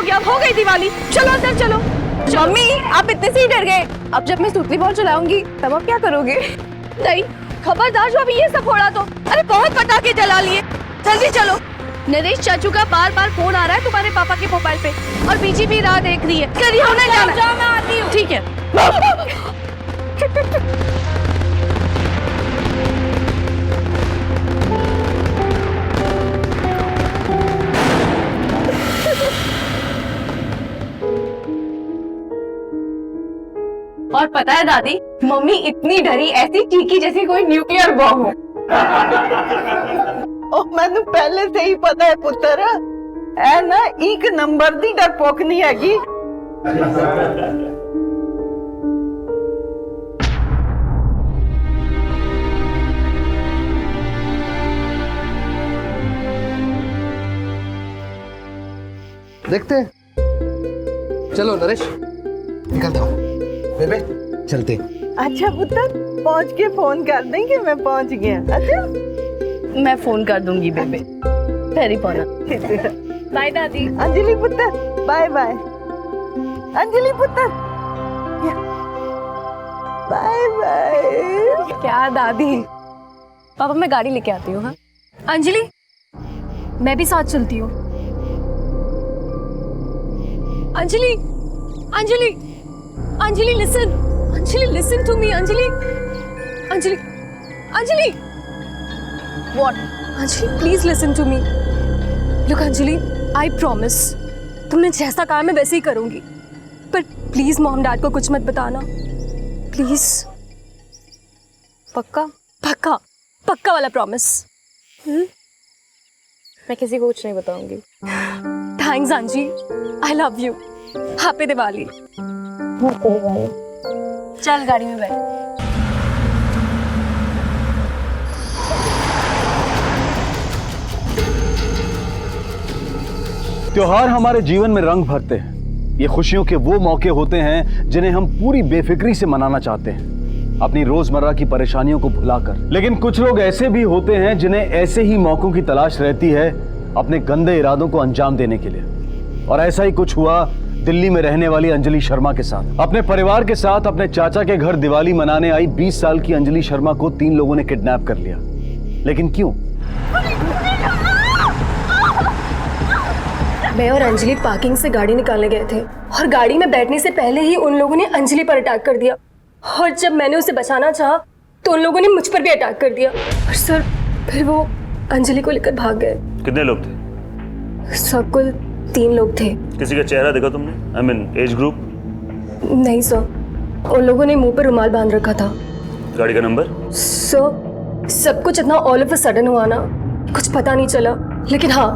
गया, अब हो गई दिवाली। चलो अंदर चलो। मम्मी आप इतने से ही डर गए, अब जब मैं सुतली बॉल चलाऊंगी तब आप क्या करोगे? नहीं, खबरदार जो अभी ये सब फोड़ा तो। अरे बहुत पटाखे जला लिए, जल्दी चलो। नरेश चाचू का बार बार फोन आ रहा है तुम्हारे पापा के मोबाइल पे, और बीजी भी राह देख रही है। करिए उन्हें जाना। मैं आती हूँ। ठीक है। और पता है दादी, मम्मी इतनी डरी, ऐसी चीखी जैसे कोई न्यूक्लियर बॉम्ब हो। मैनू पहले से ही पता है पुत्र, ऐ ना एक नंबर दी डरपोक नहीं हैगी। देखते हैं। चलो नरेश निकल जाओ। बेबे चलते। अच्छा पुत्र, पहुंच के फोन कर देंगे मैं पहुंच गया। अच्छा मैं फोन कर दूंगी बेबे। फेरी पौना। बाय दादी। अंजलि पुत्र बाय बाय। अंजलि पुत्र बाय बाय। क्या दादी? पापा मैं गाड़ी लेके आती हूँ। हाँ अंजलि, मैं भी साथ चलती हूँ। Anjali, Anjali, Anjali listen, Anjali listen to me. Anjali, Anjali, Anjali, what? Anjali please listen to me. Look Anjali, I promise तुमने जैसा कहा मैं वैसे ही करूंगी, पर प्लीज मॉम डैड को कुछ मत बताना, प्लीज। पक्का? पक्का, पक्का वाला प्रॉमिस। मैं किसी को कुछ नहीं बताऊंगी। थैंक्स अंजी, I love you. Happy Diwali. चल गाड़ी में बैठ। त्योहार हमारे जीवन में रंग भरते हैं। ये खुशियों के वो मौके होते हैं जिन्हें हम पूरी बेफिक्री से मनाना चाहते हैं, अपनी रोजमर्रा की परेशानियों को भुलाकर। लेकिन कुछ लोग ऐसे भी होते हैं जिन्हें ऐसे ही मौकों की तलाश रहती है अपने गंदे इरादों को अंजाम देने के लिए। और ऐसा ही कुछ हुआ दिल्ली में रहने वाली अंजलि शर्मा के साथ। अपने परिवार के साथ अपने चाचा के घर दिवाली मनाने आई 20 साल की अंजलि शर्मा को 3 लोगों ने किडनैप कर लिया। लेकिन क्यों? मैं और अंजलि पार्किंग से गाड़ी निकालने गए थे, और गाड़ी में बैठने से पहले ही उन लोगों ने अंजलि पर अटैक कर दिया, और जब मैंने उसे बचाना चाहा तो उन लोगों ने मुझ पर भी अटैक कर दिया। और सर फिर वो अंजलि को लेकर भाग गए। कितने लोग थे? सब कुल 3 लोग थे। किसी का चेहरा देखा तुमने? I mean age group? नहीं सर, उन लोगों ने मुंह पर रुमाल बांध रखा था। गाड़ी का नंबर? सर सब कुछ इतना ऑल ऑफ अ सडन हुआ ना, कुछ पता नहीं चला। लेकिन हाँ,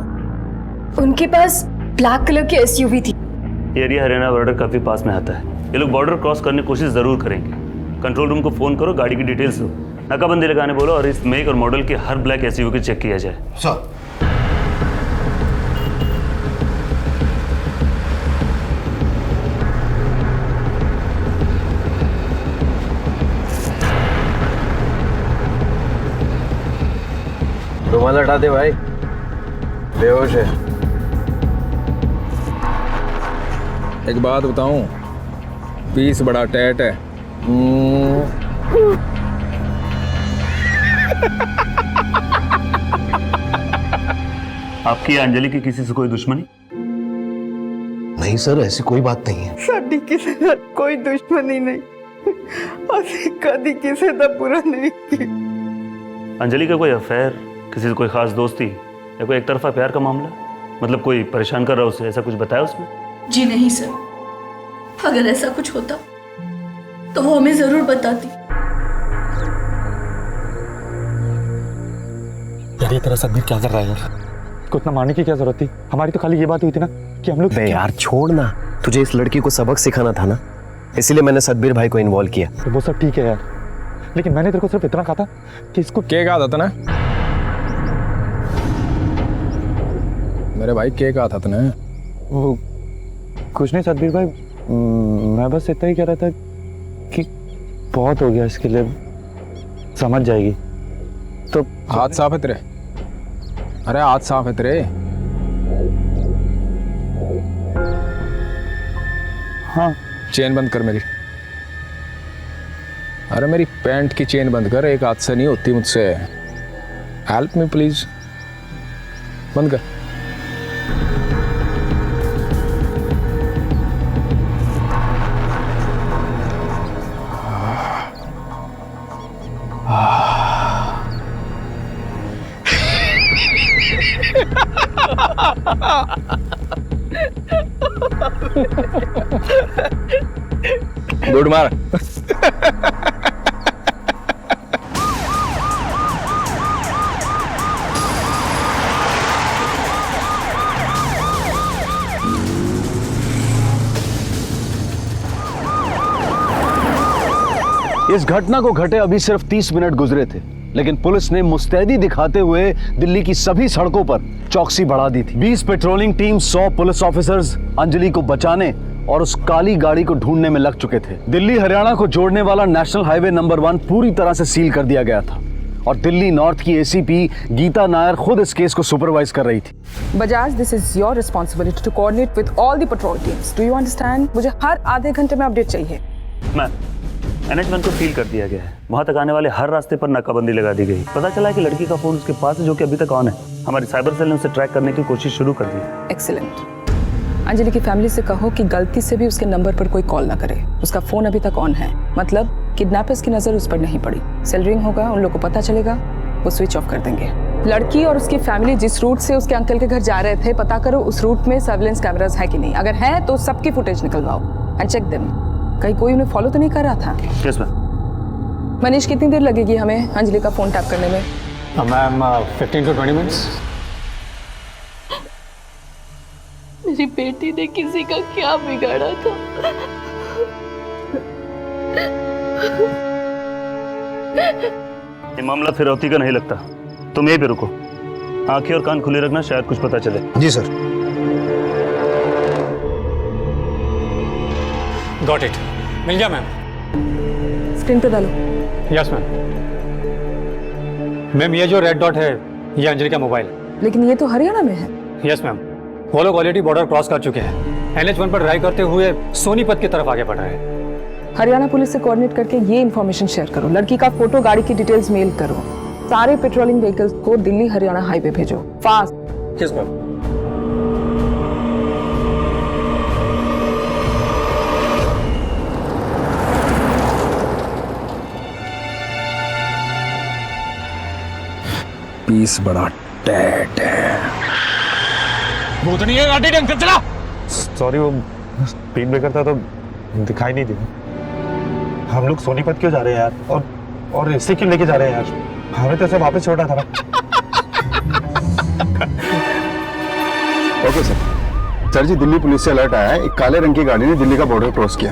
उनके पास ब्लैक कलर की एसयूवी थी। एरिया हरियाणा बॉर्डर काफी पास में आता है, ये लोग बॉर्डर क्रॉस करने की कोशिश जरूर करेंगे। कंट्रोल रूम को फोन करो, गाड़ी की डिटेल्स दो, नाकाबंदी लगाने बोलो, और इस मेक और मॉडल की हर ब्लैक एसयूवी को चेक किया जाए। सर रुमाल हटा दे भाई, बेहोश है। एक बात बताऊं, पीस बड़ा टैट है। आपकी अंजलि की किसी से कोई दुश्मनी? नहीं सर, ऐसी कोई बात नहीं है। साडी किसी का कोई दुश्मनी नहीं, असि कदी किसी का बुरा नहीं की। अंजलि का कोई अफेयर, किसी से कोई खास दोस्ती, या कोई एक तरफा प्यार का मामला? मतलब कोई परेशान कर रहा है उसे, ऐसा कुछ बताया उसने? जी नहीं सर, अगर ऐसा कुछ होता तो वो हमें जरूर बताती। यार ये तेरा सदमीर क्या कर रहा है यार? इसको इतना मारने की क्या जरूरत थी? हमारी तो खाली ये बात हुई थी ना कि हम लोग। बे यार छोड़ ना, तुझे इस लड़की को सबक सिखाना था ना, इसीलिए मैंने सदबीर भाई को इन्वॉल्व किया। तो वो सब ठीक है यार, लेकिन मैंने तेरे को सिर्फ इतना कहा था कि इसको। क्या कहा था ना मेरे भाई, क्या कहा था तूने? वो कुछ नहीं सदबीर भाई, मैं बस इतना ही कह रहा था कि बहुत हो गया इसके लिए, समझ जाएगी। तो हाथ साफ है तेरे? अरे हाथ साफ है तेरे? हाँ चेन बंद कर मेरी। अरे मेरी पैंट की चेन बंद कर, एक हाथ से नहीं होती मुझसे। हेल्प मी प्लीज, बंद कर। गुड मार। इस घटना को घटे अभी सिर्फ 30 मिनट गुजरे थे, लेकिन पुलिस ने मुस्तैदी दिखाते हुए दिल्ली की सभी सड़कों पर चौकसी बढ़ा दी थी। 20 patrolling team, 100 police officers Anjali को बचाने और उस काली गाड़ी को ढूंढने में लग चुके थे। दिल्ली हरियाणा को जोड़ने वाला नेशनल हाईवे नंबर 1 पूरी तरह से सील कर दिया गया था और दिल्ली नॉर्थ की एसीपी गीता नायर खुद इस केस को सुपरवाइज कर रही थी। Bajaj, this is your responsibility to coordinate with all the patrol teams. Do you understand? मुझे हर आधे घंटे में अपडेट चाहिए। मैम, NH1 को सील कर दिया गया है। वहां तक आने वाले हर रास्ते पर नाकाबंदी लगा दी गई। पता चला है कि लड़की का फोन उसके पास है, जो कि अभी तक ऑन है। हमारी साइबर सेल ने उसे ट्रैक करने की कोशिश शुरू कर दी। एक्सीलेंट। अंजलि की फैमिली से कहो कि गलती से भी उसके नंबर पर कोई कॉल ना करे। उसका फोन अभी तक ऑन है, मतलब किडनैपर्स की नजर उस पर नहीं पड़ी। सेल रिंग होगा, उन लोग को पता चलेगा, वो स्विच ऑफ कर देंगे। लड़की और उसकी फैमिली जिस रूट से उसके अंकल के घर जा रहे थे, पता करो उस रूट में सर्विलेंस कैमरास है कि नहीं। अगर है तो सबकी फुटेज निकलवाओ एंड चेक देम। कहीं कोई उन्हें फॉलो तो नहीं कर रहा था? Yes ma'am. मनीष, कितनी देर लगेगी हमें अंजलि का फोन टैप करने में? Ma'am 15 to 20 minutes. मेरी बेटी ने किसी का क्या बिगाड़ा था? ये मामला फिरौती का नहीं लगता। तुम यहीं पे रुको, आंखें और कान खुले रखना, शायद कुछ पता चले। जी सर। गॉट इट, मिल गया मैम। स्क्रीन पे डालो। Yes ma'am. मैम ये जो रेड डॉट है ये अंजलि का मोबाइल। लेकिन ये तो हरियाणा में है। यस मैम, वो लोग ऑलरेडी बॉर्डर क्रॉस कर चुके हैं। NH1 पर ड्राइव करते हुए सोनीपत की तरफ आगे बढ़ रहे हैं। हरियाणा पुलिस से कोऑर्डिनेट करके ये इन्फॉर्मेशन शेयर करो। लड़की का फोटो, गाड़ी की डिटेल्स मेल करो। सारे पेट्रोलिंग व्हीकल्स को दिल्ली हरियाणा हाईवे भेजो, फास्ट। Yes ma'am. पीस बड़ा टैट है। भूतनी है, गाड़ी ढंग से चला। सॉरी, वो स्पीड ब्रेकर था तो दिखाई नहीं दिया। हम लोग सोनीपत क्यों जा रहे हैं यार? और इसे क्यों लेके जा रहे हैं यार? हमें तो सब वापस छोड़ा था ना। ओके सर जी, दिल्ली पुलिस से अलर्ट आया है। एक काले रंग की गाड़ी ने दिल्ली का बॉर्डर क्रॉस किया।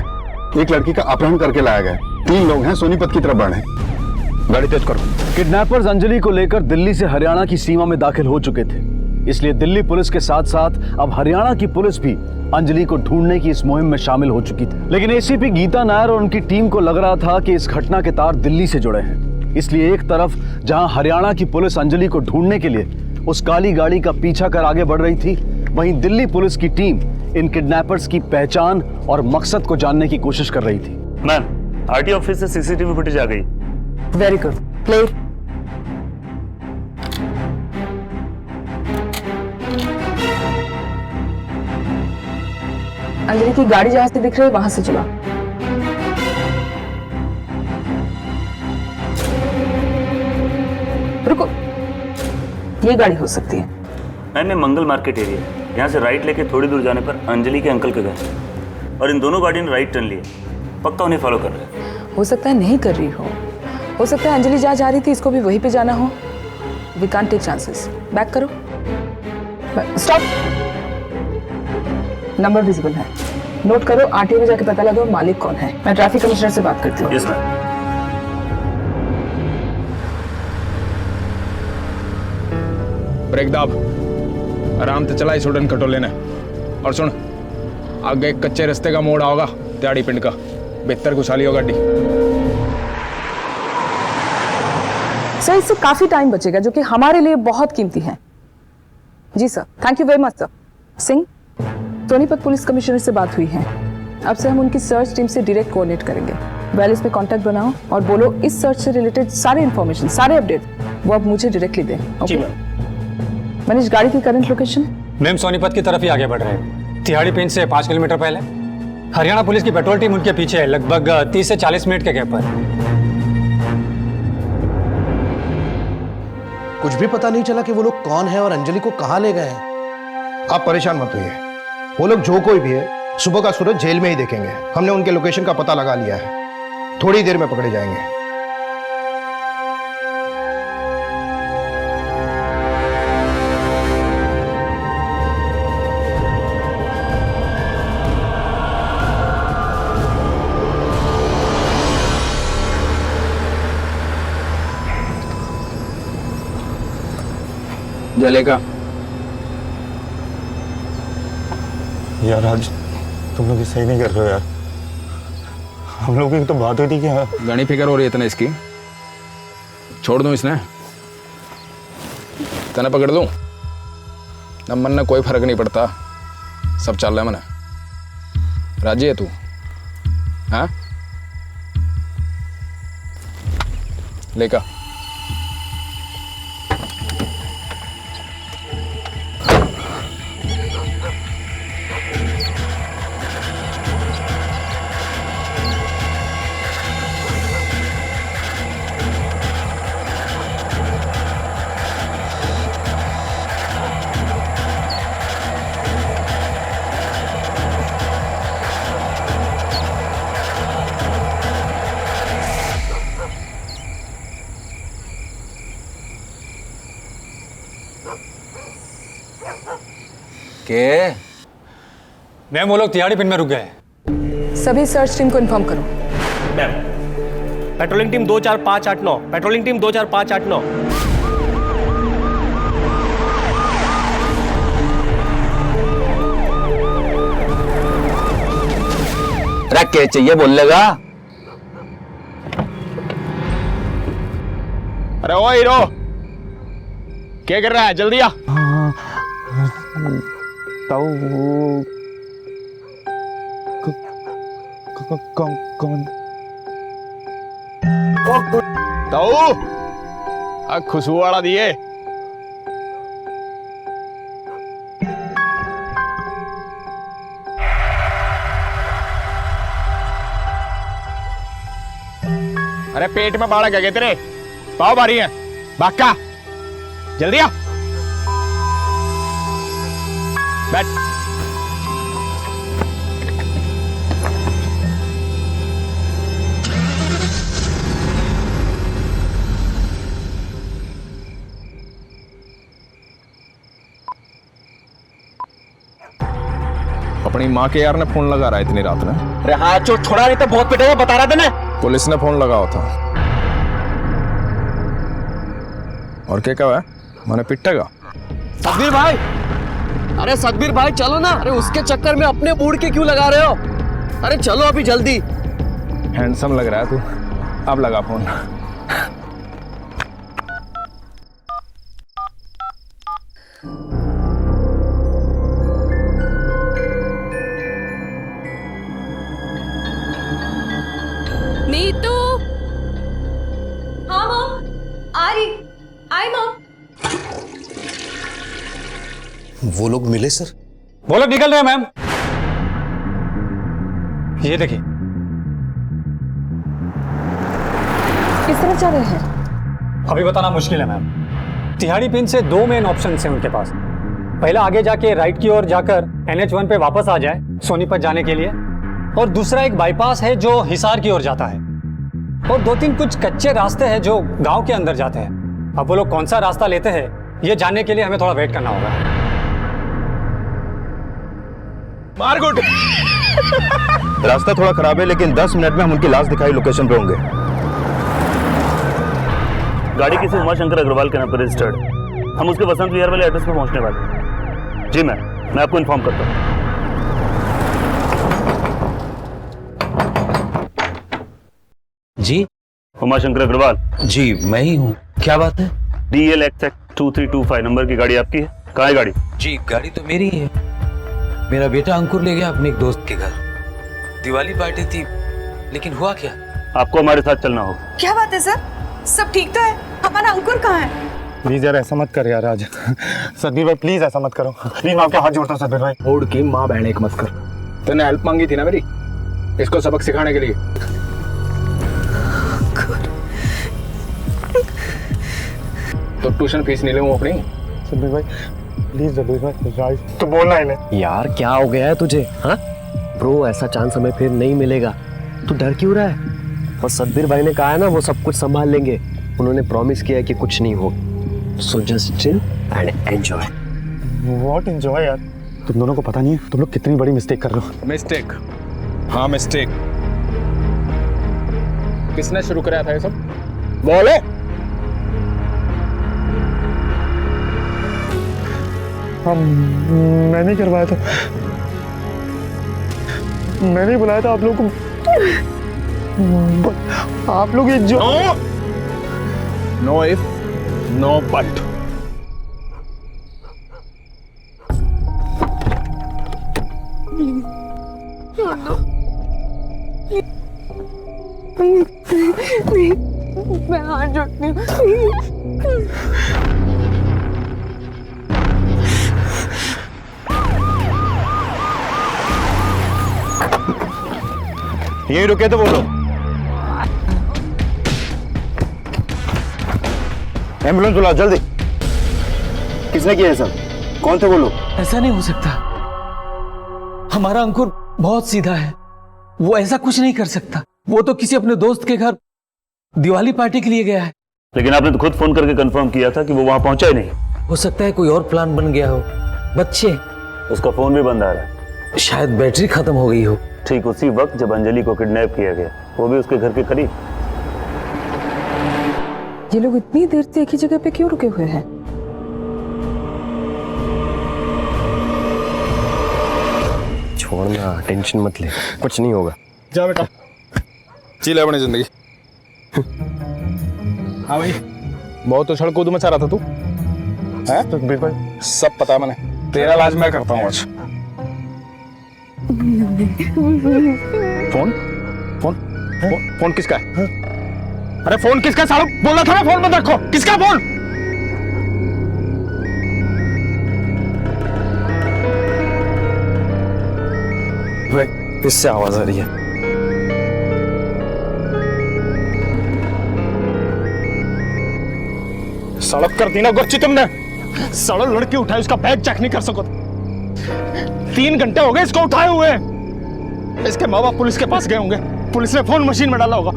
एक लड़की का अपहरण करके लाया गया। 3 लोग हैं, सोनीपत की तरफ बढ़े। गाड़ी तेज करो। किडनैपर्स अंजलि को लेकर दिल्ली से हरियाणा की सीमा में दाखिल हो चुके थे, इसलिए दिल्ली पुलिस के साथ साथ अब हरियाणा की पुलिस भी अंजलि को ढूंढने की इस मुहिम में शामिल हो चुकी थी। लेकिन एसीपी गीता नायर और उनकी टीम को लग रहा था कि इस घटना के तार दिल्ली से जुड़े हैं। इसलिए एक तरफ जहां हरियाणा की पुलिस अंजलि को ढूंढने के लिए उस काली गाड़ी का पीछा कर आगे बढ़ रही थी, वहीं दिल्ली पुलिस की टीम इन किडनैपर्स की पहचान और मकसद को जानने की कोशिश कर रही थी। मैम, RT ऑफिस से CCTV फुटेज आ गई। Very good, play. अंजलि की गाड़ी जहां से दिख रही है वहां से चला। रुको, ये गाड़ी हो सकती है। मैम, ये मंगल मार्केट एरिया है। यहाँ से राइट लेके थोड़ी दूर जाने पर अंजलि के अंकल के घर है और इन दोनों गाड़ियों ने राइट टर्न लिया। पक्का उन्हें फॉलो कर रहे हैं। हो सकता है नहीं कर रही हो सकता है अंजलि जहाँ जा रही थी इसको भी वहीं पे जाना हो। We can't take chances. Back करो, स्टॉप। नंबर विजिबल है, नोट करो। RTO में जाके पता लगाओ मालिक कौन है। मैं ट्रैफिक कमिश्नर से बात करती हूँ। Yes ma'am. ब्रेक दाब, आराम से चलाई सुडन कटोले ने। और सुन, आगे एक कच्चे रास्ते का मोड़ आओगा त्याड़ी पिंड का, बेहतर घुसाली हो गाड़ी। सर, इससे काफी टाइम बचेगा जो कि हमारे लिए बहुत कीमती है। जी sir, thank you very much sir. Singh, Sonipat police commissioner से बात हुई है। अब से हम उनकी सर्च टीम से डायरेक्ट कोऑर्डिनेट करेंगे। वैलिस पे कांटेक्ट बनाओ और बोलो इस सर्च से रिलेटेड सारे इन्फॉर्मेशन, सारे अपडेट वो अब मुझे डायरेक्टली दें। ओके मनीष, गाड़ी की करंट लोकेशन? मैम सोनीपत की तरफ ही आगे बढ़ रहे हैं, तिहाड़ी पिंच से 5 किलोमीटर पहले। हरियाणा पुलिस की पेट्रोल टीम उनके पीछे है, लगभग 30 से 40 मिनट के गैप पर। कुछ भी पता नहीं चला कि वो लोग कौन है और अंजलि को कहां ले गए हैं। आप परेशान मत होइए, वो लोग जो कोई भी है सुबह का सूरज जेल में ही देखेंगे। हमने उनके लोकेशन का पता लगा लिया है, थोड़ी देर में पकड़े जाएंगे। जलेगा यार आज तुम लोग ये सही नहीं कर रहे हो यार। हम लोगों की तो बात हुई थी कि हाँ घनी फिक्र हो रही है इतने इसकी, छोड़ दूं इसने, तने पकड़ दूं न मन में कोई फर्क नहीं पड़ता, सब चल रहा है मने। राजी है तू? हाँ लेका के मैम वो लोग तिहाड़ी पिंड में रुक गए। सभी सर्च टीम को इन्फॉर्म करो। Ma'am patrolling team 24589, patrolling team 24589। रख के चाहिए बोल लेगा। अरे ओ हीरो क्या कर रहा है, जल्दी आ। कौन? खुशबू वाला दिए। अरे पेट में बाड़ा क्या तेरे, पाव भारी है, बाका जल्दी आ, बैठ। अपनी माँ के यार ने फोन लगा रहा है इतनी रात में। अरे हाँ चोट छोड़ा नहीं तो बहुत पिटेगा, बता रहा था ना। पुलिस ने फोन लगाया था और क्या कहा है, मैंने पिटेगा। सतबीर भाई, अरे सतबीर भाई चलो ना, अरे उसके चक्कर में अपने बूढ़ के क्यों लगा रहे हो? अरे चलो अभी जल्दी। हैंडसम लग रहा है तू, अब लगा फोन। नीतू। हाँ मॉम, आ रही, आई मॉम। वो लोग मिले सर? वो लोग निकल रहे हैं मैम, ये देखिए। किस तरह जा रहे हैं? अभी बताना मुश्किल है मैम। तिहाड़ी पिन से 2 मेन ऑप्शन हैं उनके पास। पहला आगे जाके राइट की ओर जाकर NH1 पे वापस आ जाए सोनीपत जाने के लिए, और दूसरा एक बाईपास है जो हिसार की ओर जाता है, और 2-3 कुछ कच्चे रास्ते हैं जो गांव के अंदर जाते हैं। अब वो लोग कौन सा रास्ता लेते हैं ये जानने के लिए हमें थोड़ा वेट करना होगा। मार गुड। रास्ता थोड़ा खराब है लेकिन 10 मिनट में हम उनकी लाश दिखाई लोकेशन पे होंगे। गाड़ी किसी उमाशंकर अग्रवाल के नाम पर रजिस्टर्ड, हम उसके वसंत विहार वाले एड्रेस पर पहुंचने वाले। जी मैं आपको इन्फॉर्म करता हूँ। जी उमाशंकर अग्रवाल? जी मैं ही हूँ, क्या बात है? DLXX 2325 नंबर की गाड़ी आपकी है? कहाँ है गाड़ी? जी गाड़ी तो मेरी ही है, मेरा बेटा अंकुर ले गया अपने एक दोस्त के घर। दिवाली पार्टी थी, लेकिन हुआ क्या? आपको हमारे साथ चलना होगा। क्या बात है सर? सब ठीक तो है? हमारा अंकुर कहाँ है? प्लीज यार ऐसा मत कर यार आज। सदबीर भाई प्लीज ऐसा मत करो, प्लीज मैं आपके हाथ जोड़ता हूँ सदबीर भाई। होड़ की माँ बहन एक मत कर। तूने हेल्प मांगी थी ना मेरी, इसको सबक सिखाने के लिए। तो ट्यूशन फीस नहीं लूँ अपनी। सदबीर भाई प्लीज, सदबीर भाई तो बोलना इन्हें। यार क्या हो गया है तुझे? हाँ ब्रो, ऐसा चांस हमें फिर नहीं मिलेगा। तू डर क्यों रहा है? और सदबीर भाई ने कहा है ना वो सब कुछ संभाल लेंगे। उन्होंने प्रॉमिस किया है कि कुछ नहीं हो। So just chill and enjoy. What enjoy यार? तुम दोनों को पता नहीं है तुम लोग कितनी बड़ी मिस्टेक कर रहे हो। मिस्टेक? हाँ मिस्टेक। किसने शुरू कराया था ये सब? बोले। हम मैंने करवाया था, मैंने ही बुलाया था आप लोगों को। आप लोग ये जो नो इफ नो बट। मैं हाथ जोड़ती हूँ। यहीं रुके तो बोलो। एम्बुलेंस बुलाओ जल्दी। किसने किया है सब? कौन थे वो लोग? ऐसा नहीं हो सकता। हमारा अंकुर बहुत सीधा है, वो ऐसा कुछ नहीं कर सकता। वो तो किसी अपने दोस्त के घर दिवाली पार्टी के लिए गया है। लेकिन आपने तो खुद फोन करके कंफर्म किया था कि वो वहां पहुंचा ही नहीं। हो सकता है कोई और प्लान बन गया हो। बच्चे, उसका फोन भी बंद आ रहा है। शायद बैटरी खत्म हो गई हो। ठीक उसी वक्त जब अंजलि को किडनैप किया गया, वो भी उसके घर के करीब। ये लोग इतनी देर से एक ही जगह पे क्यों रुके हुए हैं? छोड़ना, टेंशन मत ले, कुछ नहीं होगा। जा बेटा, जी ले अपनी जिंदगी। हाँ भाई, बहुत उछल कूद मचा रहा था तू, हैं? सदबीर भाई सब पता है मैंने। तेरा इलाज मैं करता हूँ आज। फोन फोन फोन फोन किसका है? अरे फोन किसका है? सालों बोला था ना फोन मत रखो। किसका फोन? किससे आवाज आ रही है? सड़क कर दी ना गुच्ची तुमने। सड़क लड़की उठाई, उसका बैग चेक नहीं कर सको। 3 घंटे हो गए इसको उठाए हुए। इसके माँ बाप पुलिस के पास गए होंगे, पुलिस ने फोन मशीन में डाला होगा,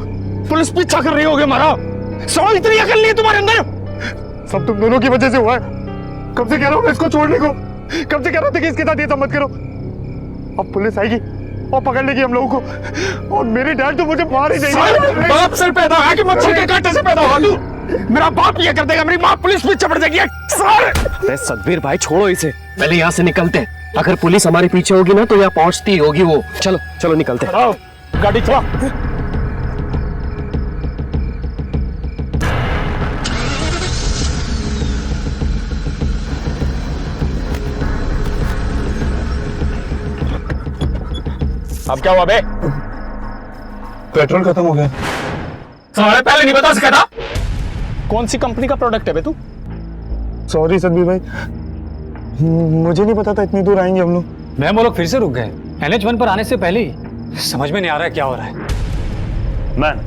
पुलिस पीछा कर रही होगी हमारा। सड़क इतनी अकल नहीं है तुम्हारे अंदर। सब तुम दोनों की वजह से हुआ है। कब से कह रहा हूँ इसको छोड़ने को, कब से कह रहा था कि इसके साथ ये सब मत करो। अब पुलिस आएगी और पकड़ लेगी हम लोगों को, और मेरी डैड तो मुझे मार ही देगी। बाप से पैदा है कि मच्छर के कांटे से पैदा हुआ तू? मेरा बाप ये कर देगा, मेरी माँ पुलिस पीछे पड़ जाएगी। अरे सदबीर भाई छोड़ो इसे, पहले यहाँ से निकलते हैं। अगर पुलिस हमारे पीछे होगी ना तो यहाँ पहुंचती होगी वो। चलो चलो निकलते हैं। गाड़ी चला। अब क्या हुआ बे? पेट्रोल खत्म हो गया। साले पहले नहीं बता सका था? कौन सी कंपनी का प्रोडक्ट है बे तू? सॉरी सदबीर भाई, मुझे नहीं पता था इतनी दूर आएंगे हम लोग। मैम वो लोग फिर से रुक गए। NH1 पर आने से पहले ही। समझ में नहीं आ रहा है क्या हो रहा है। मैम,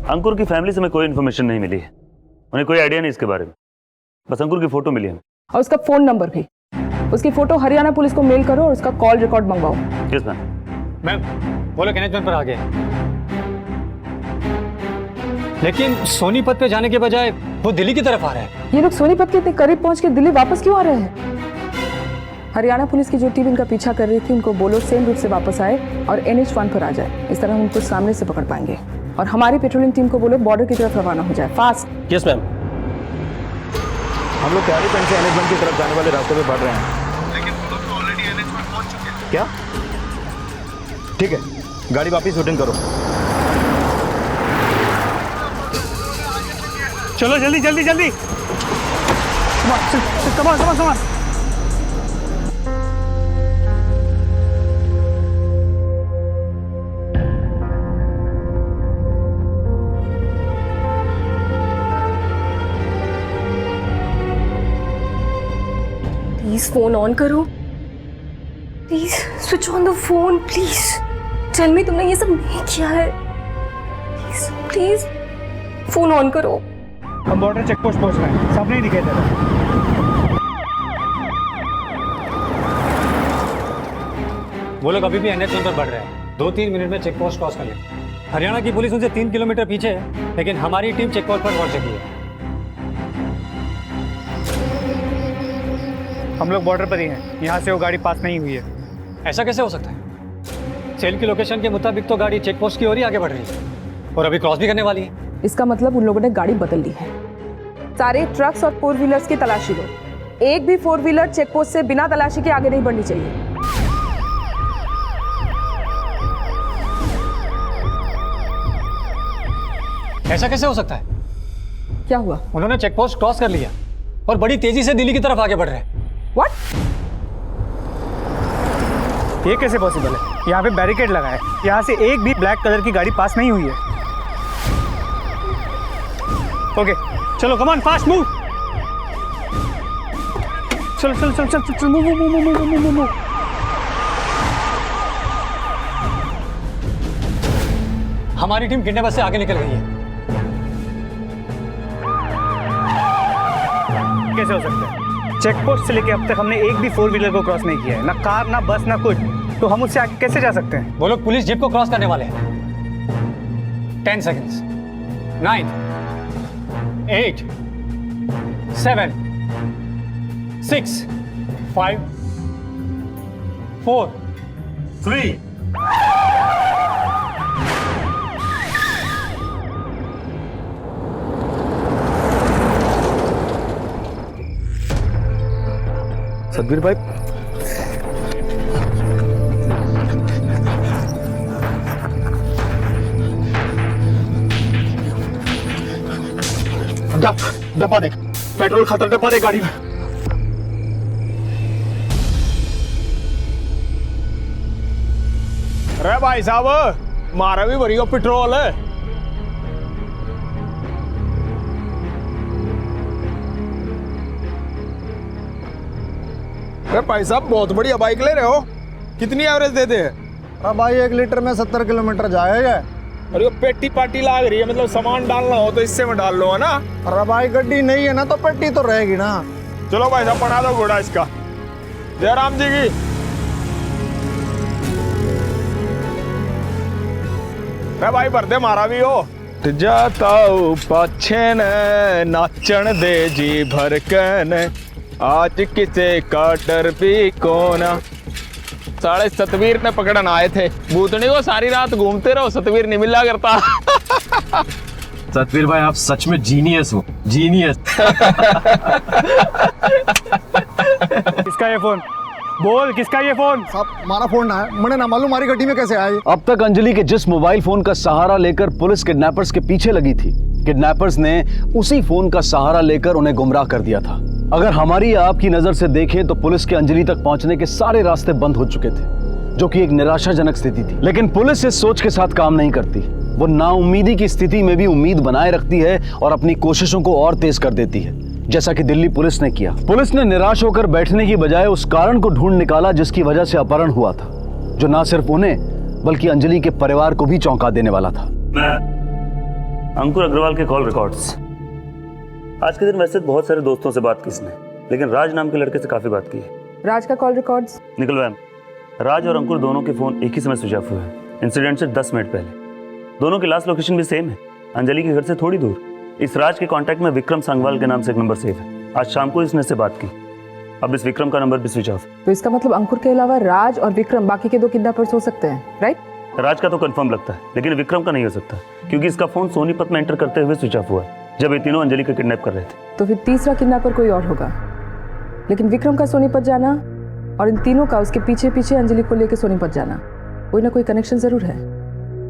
अंकुर की फैमिली से हमें कोई इन्फॉर्मेशन नहीं मिली है। उन्हें कोई आइडिया नहीं इसके बारे में। बस अंकुर की फोटो मिली है और उसका फोन नंबर भी। उसकी फोटो हरियाणा पुलिस को मेल करो और उसका कॉल रिकॉर्ड मंगवाओ। Yes ma'am. मैम वो लोग NH1 पर आ गए, लेकिन सोनीपत पे जाने के बजाय वो दिल्ली की तरफ आ रहे हैं। ये लोग सोनीपत के इतने करीब पहुंच के दिल्ली वापस क्यों आ रहे हैं? हरियाणा पुलिस की जो टीम इनका पीछा कर रही थी उनको बोलो सेम रूट से वापस आए और NH1 पर आ जाए। इस तरह हम उनको सामने से पकड़ पाएंगे। और हमारी पेट्रोलिंग टीम को बोलो बॉर्डर की तरफ रवाना हो जाए, फास्ट। Yes ma'am. हम लोग तैयारी पेन से NH1 की तरफ जाने वाले रास्ते पे बढ़ रहे हैं। लेकिन वो लोग तो ऑलरेडी NH1 पहुंच चुके हैं। क्या? ठीक है, गाड़ी वापस शूटिंग करो। चलो जल्दी जल्दी जल्दी। सामान सामान सामान। प्लीज फोन ऑन करो, please switch on the phone, please tell me तुमने ये सब नहीं किया है, प्लीज प्लीज फोन ऑन करो। हम बॉर्डर चेक पोस्ट पहुंच रहे हैं, सामने ही दिखाई दे रहा है। वो लोग अभी भी NH1 पर बढ़ रहे हैं। 2-3 मिनट में चेक पोस्ट क्रॉस कर लें। हरियाणा की पुलिस उनसे 3 किलोमीटर पीछे है, लेकिन हमारी टीम चेक पोस्ट पर पहुंच चुकी है। हम लोग बॉर्डर पर ही हैं, यहाँ से वो गाड़ी पास नहीं हुई है। ऐसा कैसे हो सकता है? सेल की लोकेशन के मुताबिक तो गाड़ी चेक पोस्ट की ओर ही आगे बढ़ रही है और अभी क्रॉस भी करने वाली है। इसका मतलब उन लोगों ने गाड़ी बदल ली है। सारे ट्रक्स और 4 व्हीलर्स की तलाशी लो। एक भी 4 व्हीलर चेक पोस्ट से बिना तलाशी के आगे नहीं बढ़नी चाहिए। ऐसा कैसे हो सकता है? क्या हुआ? उन्होंने चेक पोस्ट क्रॉस कर लिया और बड़ी तेजी से दिल्ली की तरफ आगे बढ़ रहे हैं। व्हाट? ये कैसे पॉसिबल है? यहाँ पे बैरिकेड लगा है, यहाँ से एक भी ब्लैक कलर की गाड़ी पास नहीं हुई है। ओके चलो कम ऑन फास्ट मूव, चलो चलो चलो चलो चलो move move move move move move. हमारी टीम किडनैपर से आगे निकल गई है। कैसे हो सकता है? चेक पोस्ट से लेके अब तक हमने एक भी 4 व्हीलर को क्रॉस नहीं किया है, ना कार ना बस ना कुछ, तो हम उससे आगे कैसे जा सकते हैं? वो लोग पुलिस जीप को क्रॉस करने वाले हैं। 10 सेकेंड्स। 9 8 7 6 5 4 3 सतबीर भाई, डब्बा देख, पेट्रोल खत्म, डब्बा देख गाड़ी में। अरे भाई साहब, मारा भी भरी पेट्रोल है। अरे भाई साहब, बहुत बढ़िया बाइक ले रहे हो, कितनी एवरेज देते हैं? अरे भाई 1 लीटर में 70 किलोमीटर जाएगा। अरे पेटी पार्टी लाग रही है, मतलब सामान डालना हो तो इससे में डाल लो, है ना? अरे भाई गड्डी नहीं है ना तो पेटी तो रहेगी ना। चलो भाई साहब, बना दो घोड़ा इसका। जय राम जी की। अरे भाई भरते मारा भी हो जाता पाछे ने, नाचन दे जी भरकन, आज किसे का डर भी कोना। साढ़े सतवीर ने पकड़न आए थे, भूतनी को सारी रात घूमते रहो, सतवीर नहीं मिला करता। सतवीर भाई, आप सच में जीनियस हो, जीनियस। किसका ये फोन? बोल, किसका ये फोन? साहब हमारा फोन ना है, मैंने ना मालूम हमारी गड्डी में कैसे आए। अब तक अंजलि के जिस मोबाइल फोन का सहारा लेकर पुलिस किडनैपर्स के पीछे लगी थी, किडनैपर्स ने उसी फोन का सहारा लेकर उन्हें गुमराह कर दिया था। अगर हमारी या आपकी नजर से देखें तो पुलिस के अंजलि तक पहुंचने के सारे रास्ते बंद हो चुके थे, जो कि एक निराशाजनक स्थिति थी। लेकिन पुलिस इस सोच के साथ काम नहीं करती। वो नाउम्मीदी की स्थिति में भी उम्मीद बनाए रखती है और अपनी कोशिशों को और तेज कर देती है, जैसा कि दिल्ली पुलिस ने किया। पुलिस ने निराश होकर बैठने की बजाय उस कारण को ढूंढ निकाला जिसकी वजह से अपहरण हुआ था, जो ना सिर्फ उन्हें बल्कि अंजलि के परिवार को भी चौंका देने वाला था। अंकुर अग्रवाल के कॉल रिकॉर्ड्स। आज के दिन वैसे बहुत सारे दोस्तों से बात की इसने, लेकिन राज नाम के लड़के से काफी बात की है। राज का कॉल रिकॉर्ड्स निकलवाया। राज और अंकुर दोनों के फोन एक ही समय स्विच ऑफ हुए हैं, इंसिडेंट से 10 मिनट पहले। दोनों की लास्ट लोकेशन भी सेम है, अंजलि के घर से थोड़ी दूर। इस राज के कांटेक्ट में विक्रम सांगवाल के नाम से एक नंबर सेव है। आज शाम को इसने से बात की, अब इस विक्रम का नंबर भी स्विच ऑफ। तो इसका मतलब अंकुर के अलावा राज और विक्रम बाकी के 2 किडनैपर्स हो सकते हैं, राइट? राज का तो कंफर्म लगता है, लेकिन विक्रम का नहीं हो सकता, क्योंकि इसका फोन सोनीपत में एंटर करते हुए स्विच ऑफ हुआ है जब ये तीनों अंजलि को किडनैप कर रहे थे। तो फिर तीसरा किडनैपर कोई और होगा। लेकिन विक्रम का सोनीपत जाना और इन तीनों का उसके पीछे पीछे अंजलि को लेकर सोनीपत जाना, कोई ना कोई कनेक्शन जरूर है।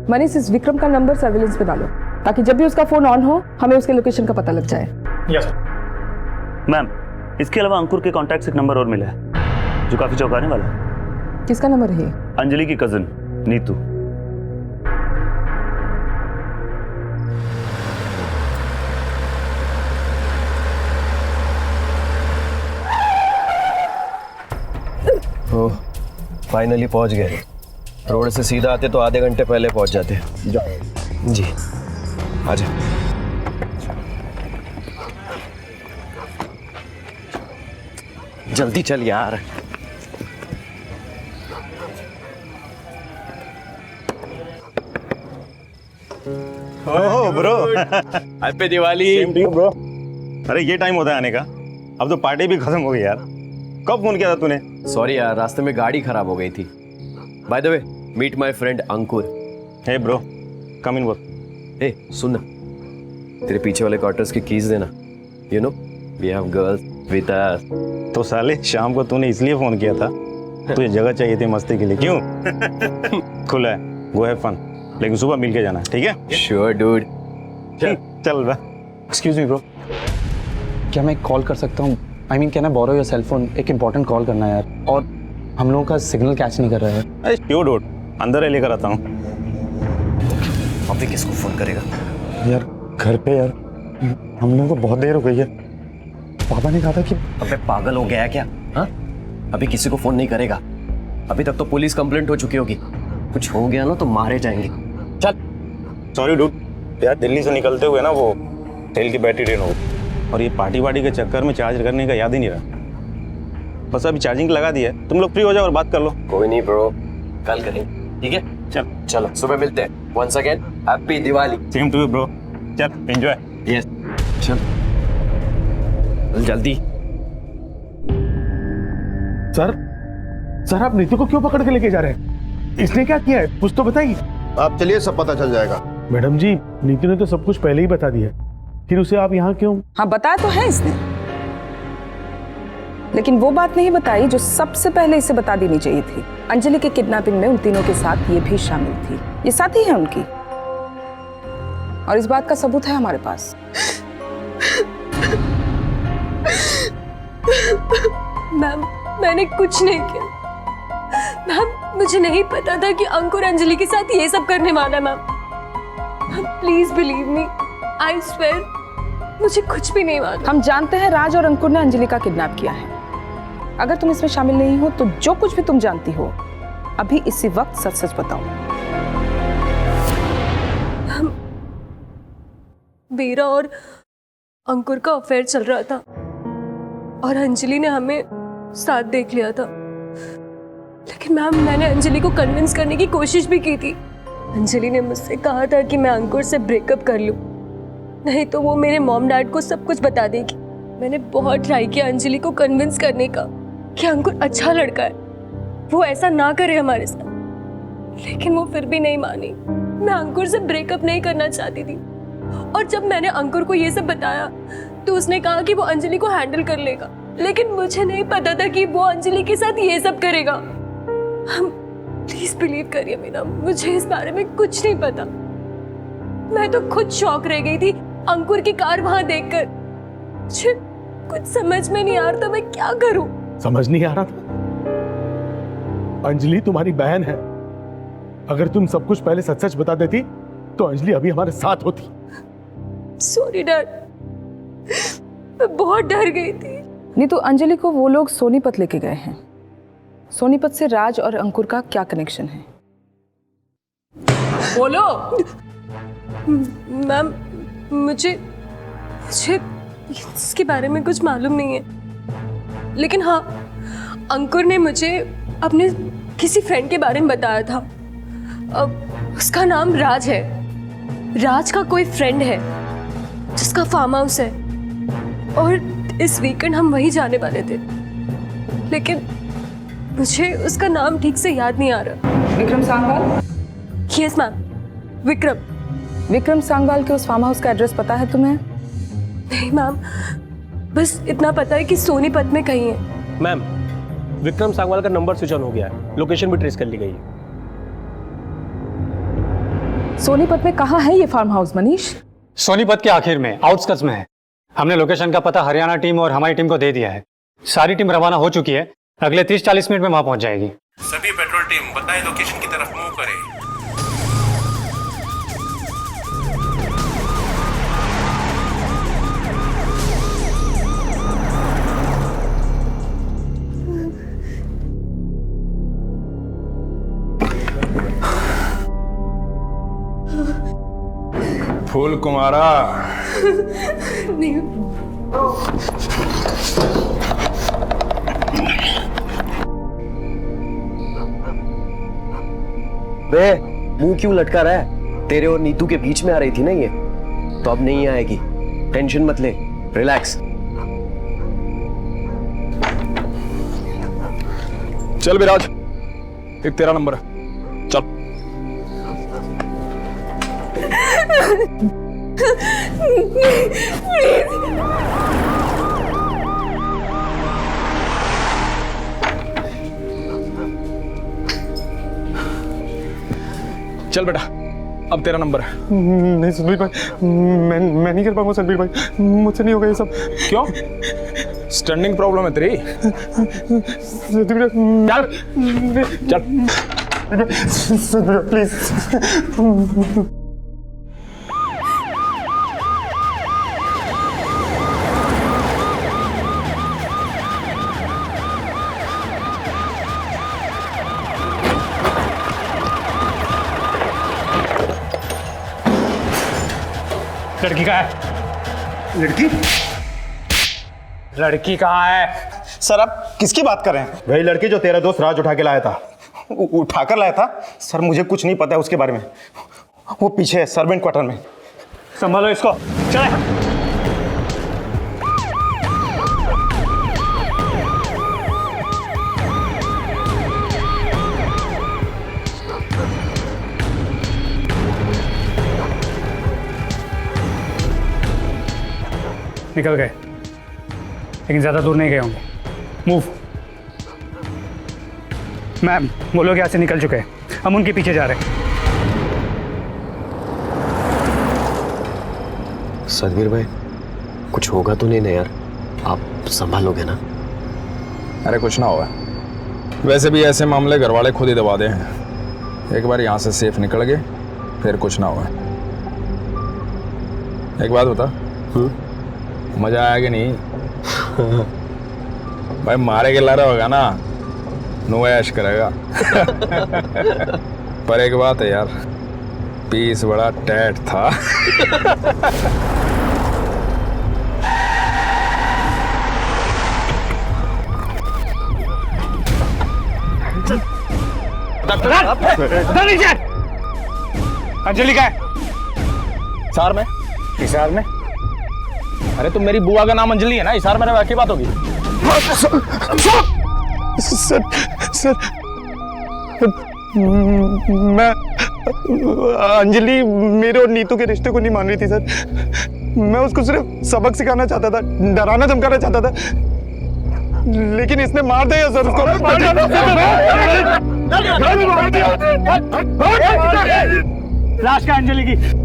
मनीष, इस विक्रम का नंबर सर्विलेंस पे डालो, ताकि जब भी उसका फोन ऑन हो हमें उसके लोकेशन का पता लग जाए। यस मैम, इसके अलावा अंकुर के कॉन्टैक्ट से एक नंबर और मिला है जो काफी चौंकाने वाला है। किसका नंबर है? अंजलि की कजिन नीतू। फाइनली पहुंच गए। रोड से सीधा आते तो आधे घंटे पहले पहुंच जाते। जी आजा। जल्दी चल यार। Oh bro, happy Diwali. Same to you bro. अरे ये टाइम होता है आने का, अब तो पार्टी भी खत्म हो गई यार। कब फोन किया था तूने? सॉरी यार, रास्ते में गाड़ी खराब हो गई थी। By the way, meet my friend Ankur. Hey bro, come in work. ए सुन ना, तेरे पीछे वाले क्वार्टर्स की कीज देना। You know we have girls with us. तो साले शाम को तूने इसलिए फोन किया था, तुझे जगह चाहिए थी मस्ती के लिए, क्यों? खुला है, गो हैव फन, लेकिन सुबह मिल के जाना, ठीक है? Sure dude. चल बा। एक्सक्यूज मी ब्रो, क्या मैं कॉल कर सकता हूँ? I mean can I borrow your cell phone? एक इंपॉर्टेंट कॉल करना है यार, और हम लोगों का सिग्नल कैच नहीं कर रहा है। अरे श्योर डूड, अंदर लेकर आता हूँ। अभी किसको फोन करेगा यार? घर पे यार, हम लोगों को बहुत देर हो गई है। पापा ने कहा था कि अबे पागल हो गया है क्या? हाँ, अभी किसी को फोन नहीं करेगा। अभी तक तो पुलिस कंप्लेंट हो चुकी होगी। कुछ हो गया ना तो मारे जाएंगे। चल। सॉरी डूड यार, दिल्ली से निकलते हुए ना वो तेल की बैटरी ड्रेन हो गई, और ये पार्टी वार्टी के चक्कर में चार्ज करने का याद ही नहीं रहा। बस अभी चार्जिंग लगा दी है, तुम लोग फ्री हो जाओ और बात कर लो। कोई नहीं ब्रो, कल करेंगे, ठीक है? चल चलो, सुबह मिलते हैं। Once again happy Diwali. Same to you bro. चल एंजॉय। यस चल जल्दी। सर आप नीतू को क्यों पकड़ के लेके जा रहे हैं? इसने क्या किया है, कुछ तो बताइए। आप चलिए, सब पता चल जाएगा। मैडम जी, नीतू ने तो सब कुछ पहले ही बता दिया, फिर उसे आप यहाँ क्यों? हाँ बताया तो है इसने, लेकिन वो बात नहीं बताई जो सबसे पहले इसे बता देनी चाहिए थी। अंजलि के किडनैपिंग में उन तीनों के साथ ये भी शामिल थी। ये साथी है उनकी, और इस बात का सबूत है हमारे पास। मैम, मैंने कुछ नहीं किया मैम। मुझे नहीं पता था कि अंकुर अंजलि के साथ ये सब करने वाला है। Ma'am please believe me, I swear मुझे कुछ भी नहीं मालूम। हम जानते हैं राज और अंकुर ने अंजलि का किडनैप किया है। अगर तुम इसमें शामिल नहीं हो तो जो कुछ भी तुम जानती हो अभी इसी वक्त सच सच बताओ। मेरा और अंकुर का अफेयर चल रहा था, और अंजलि ने हमें साथ देख लिया था। लेकिन मैम, मैंने अंजलि को कन्विंस करने की कोशिश भी की थी। अंजलि ने मुझसे कहा था कि मैं अंकुर से ब्रेकअप कर लूं, नहीं तो वो मेरे मॉम डैड को सब कुछ बता देगी। मैंने बहुत ट्राई किया अंजलि को कन्विंस करने का कि अंकुर अच्छा लड़का है, वो ऐसा ना करे हमारे साथ, लेकिन वो फिर भी नहीं मानी। मैं अंकुर से ब्रेकअप नहीं करना चाहती थी, और जब मैंने अंकुर को ये सब बताया तो उसने कहा कि वो अंजलि को हैंडल कर लेगा, लेकिन मुझे नहीं पता था कि वो अंजलि के साथ ये सब करेगा। प्लीज बिलीव करिए मेरा, मुझे इस बारे में कुछ नहीं पता। मैं तो खुद शॉक रह गई थी अंकुर की कार वहां देखकर। मुझे कुछ समझ में नहीं आ रहा था मैं क्या करूं। समझ नहीं आ रहा था? अंजलि तुम्हारी बहन है, अगर तुम सब कुछ पहले सच सच बता देती तो अंजलि अभी हमारे साथ होती। सॉरी डैड, मैं बहुत डर गई थी। नहीं तो अंजलि को वो लोग सोनीपत लेके गए हैं। सोनीपत से राज और अंकुर का क्या कनेक्शन है? बोलो। मैम, मुझे इसके बारे में कुछ मालूम नहीं है, लेकिन हाँ, अंकुर ने मुझे अपने किसी फ्रेंड के बारे में बताया था। उसका नाम राज है। राज का कोई फ्रेंड है जिसका फार्म हाउस है, और इस वीकेंड हम वहीं जाने वाले थे, लेकिन मुझे उसका नाम ठीक से याद नहीं आ रहा। विक्रम सांगवाल? Yes ma'am, Vikram. विक्रम सांगवाल के उस फार्म हाउस का एड्रेस पता है तुम्हें? नहीं मैम, बस इतना पता है कि सोनीपत में कहीं है। मैम, विक्रम सांगवाल का नंबर स्विच ऑन हो गया है, लोकेशन भी ट्रेस कर ली गई है। सोनीपत में कहाँ है ये फार्म हाउस मनीष? सोनीपत के आखिर में, आउटस्कर्ट्स में है। हमने लोकेशन का पता हरियाणा टीम और हमारी टीम को दे दिया है। सारी टीम रवाना हो चुकी है, अगले 30-40 मिनट में वहां पहुंच जाएगी। सभी पेट्रोल टीम बताएं लोकेशन की तरफ मूव करें। फूल कुमारा। नहीं बे मुंह क्यों लटका रहा है? तेरे और नीतू के बीच में आ रही थी ना ये, तो अब नहीं आएगी। टेंशन मत ले, रिलैक्स। चल विराज, एक तेरा नंबर है, चल। चल बेटा, अब तेरा नंबर है। नहीं सतबीर भाई, मैं नहीं कर पाऊंगा सतबीर भाई, मुझसे नहीं होगा ये सब। क्यों? स्टैंडिंग प्रॉब्लम है तेरी? सतबीर चल प्लीज। लड़की कहाँ है? लड़की कहाँ है? सर आप किसकी बात कर रहे हैं? वही लड़की जो तेरा दोस्त राज उठा के लाया था। उठाकर लाया था? सर मुझे कुछ नहीं पता है उसके बारे में। वो पीछे है सर्वेंट क्वार्टर में। संभालो इसको, चले। निकल गए, लेकिन ज्यादा दूर नहीं गए होंगे। मूव। मैम, वो लोग यहाँ से निकल चुके हैं, हम उनके पीछे जा रहे हैं। सतबीर भाई, कुछ होगा तो नहीं ना यार? आप संभालोगे ना? अरे कुछ ना होगा, वैसे भी ऐसे मामले घरवाले खुद ही दबा दे हैं। एक बार यहाँ से सेफ निकल गए फिर कुछ ना होगा। एक बात बता, मजा आया कि नहीं? भाई मारे के लारा होगा ना, नो ऐश करेगा। पर एक बात है यार, पीस बड़ा टैट था। अंजलि का है? हिसार में? हिसार में? अरे तुम मेरी बुआ का नाम अंजलि है ना, हिसार में रह की बात होगी। सर मैं अंजलि मेरे और नीतू के रिश्ते को नहीं मान रही थी सर। मैं उसको सिर्फ सबक सिखाना चाहता था, डराना धमकाना चाहता था, लेकिन इसने मार दिया सर उसको। लाश का अंजलि की।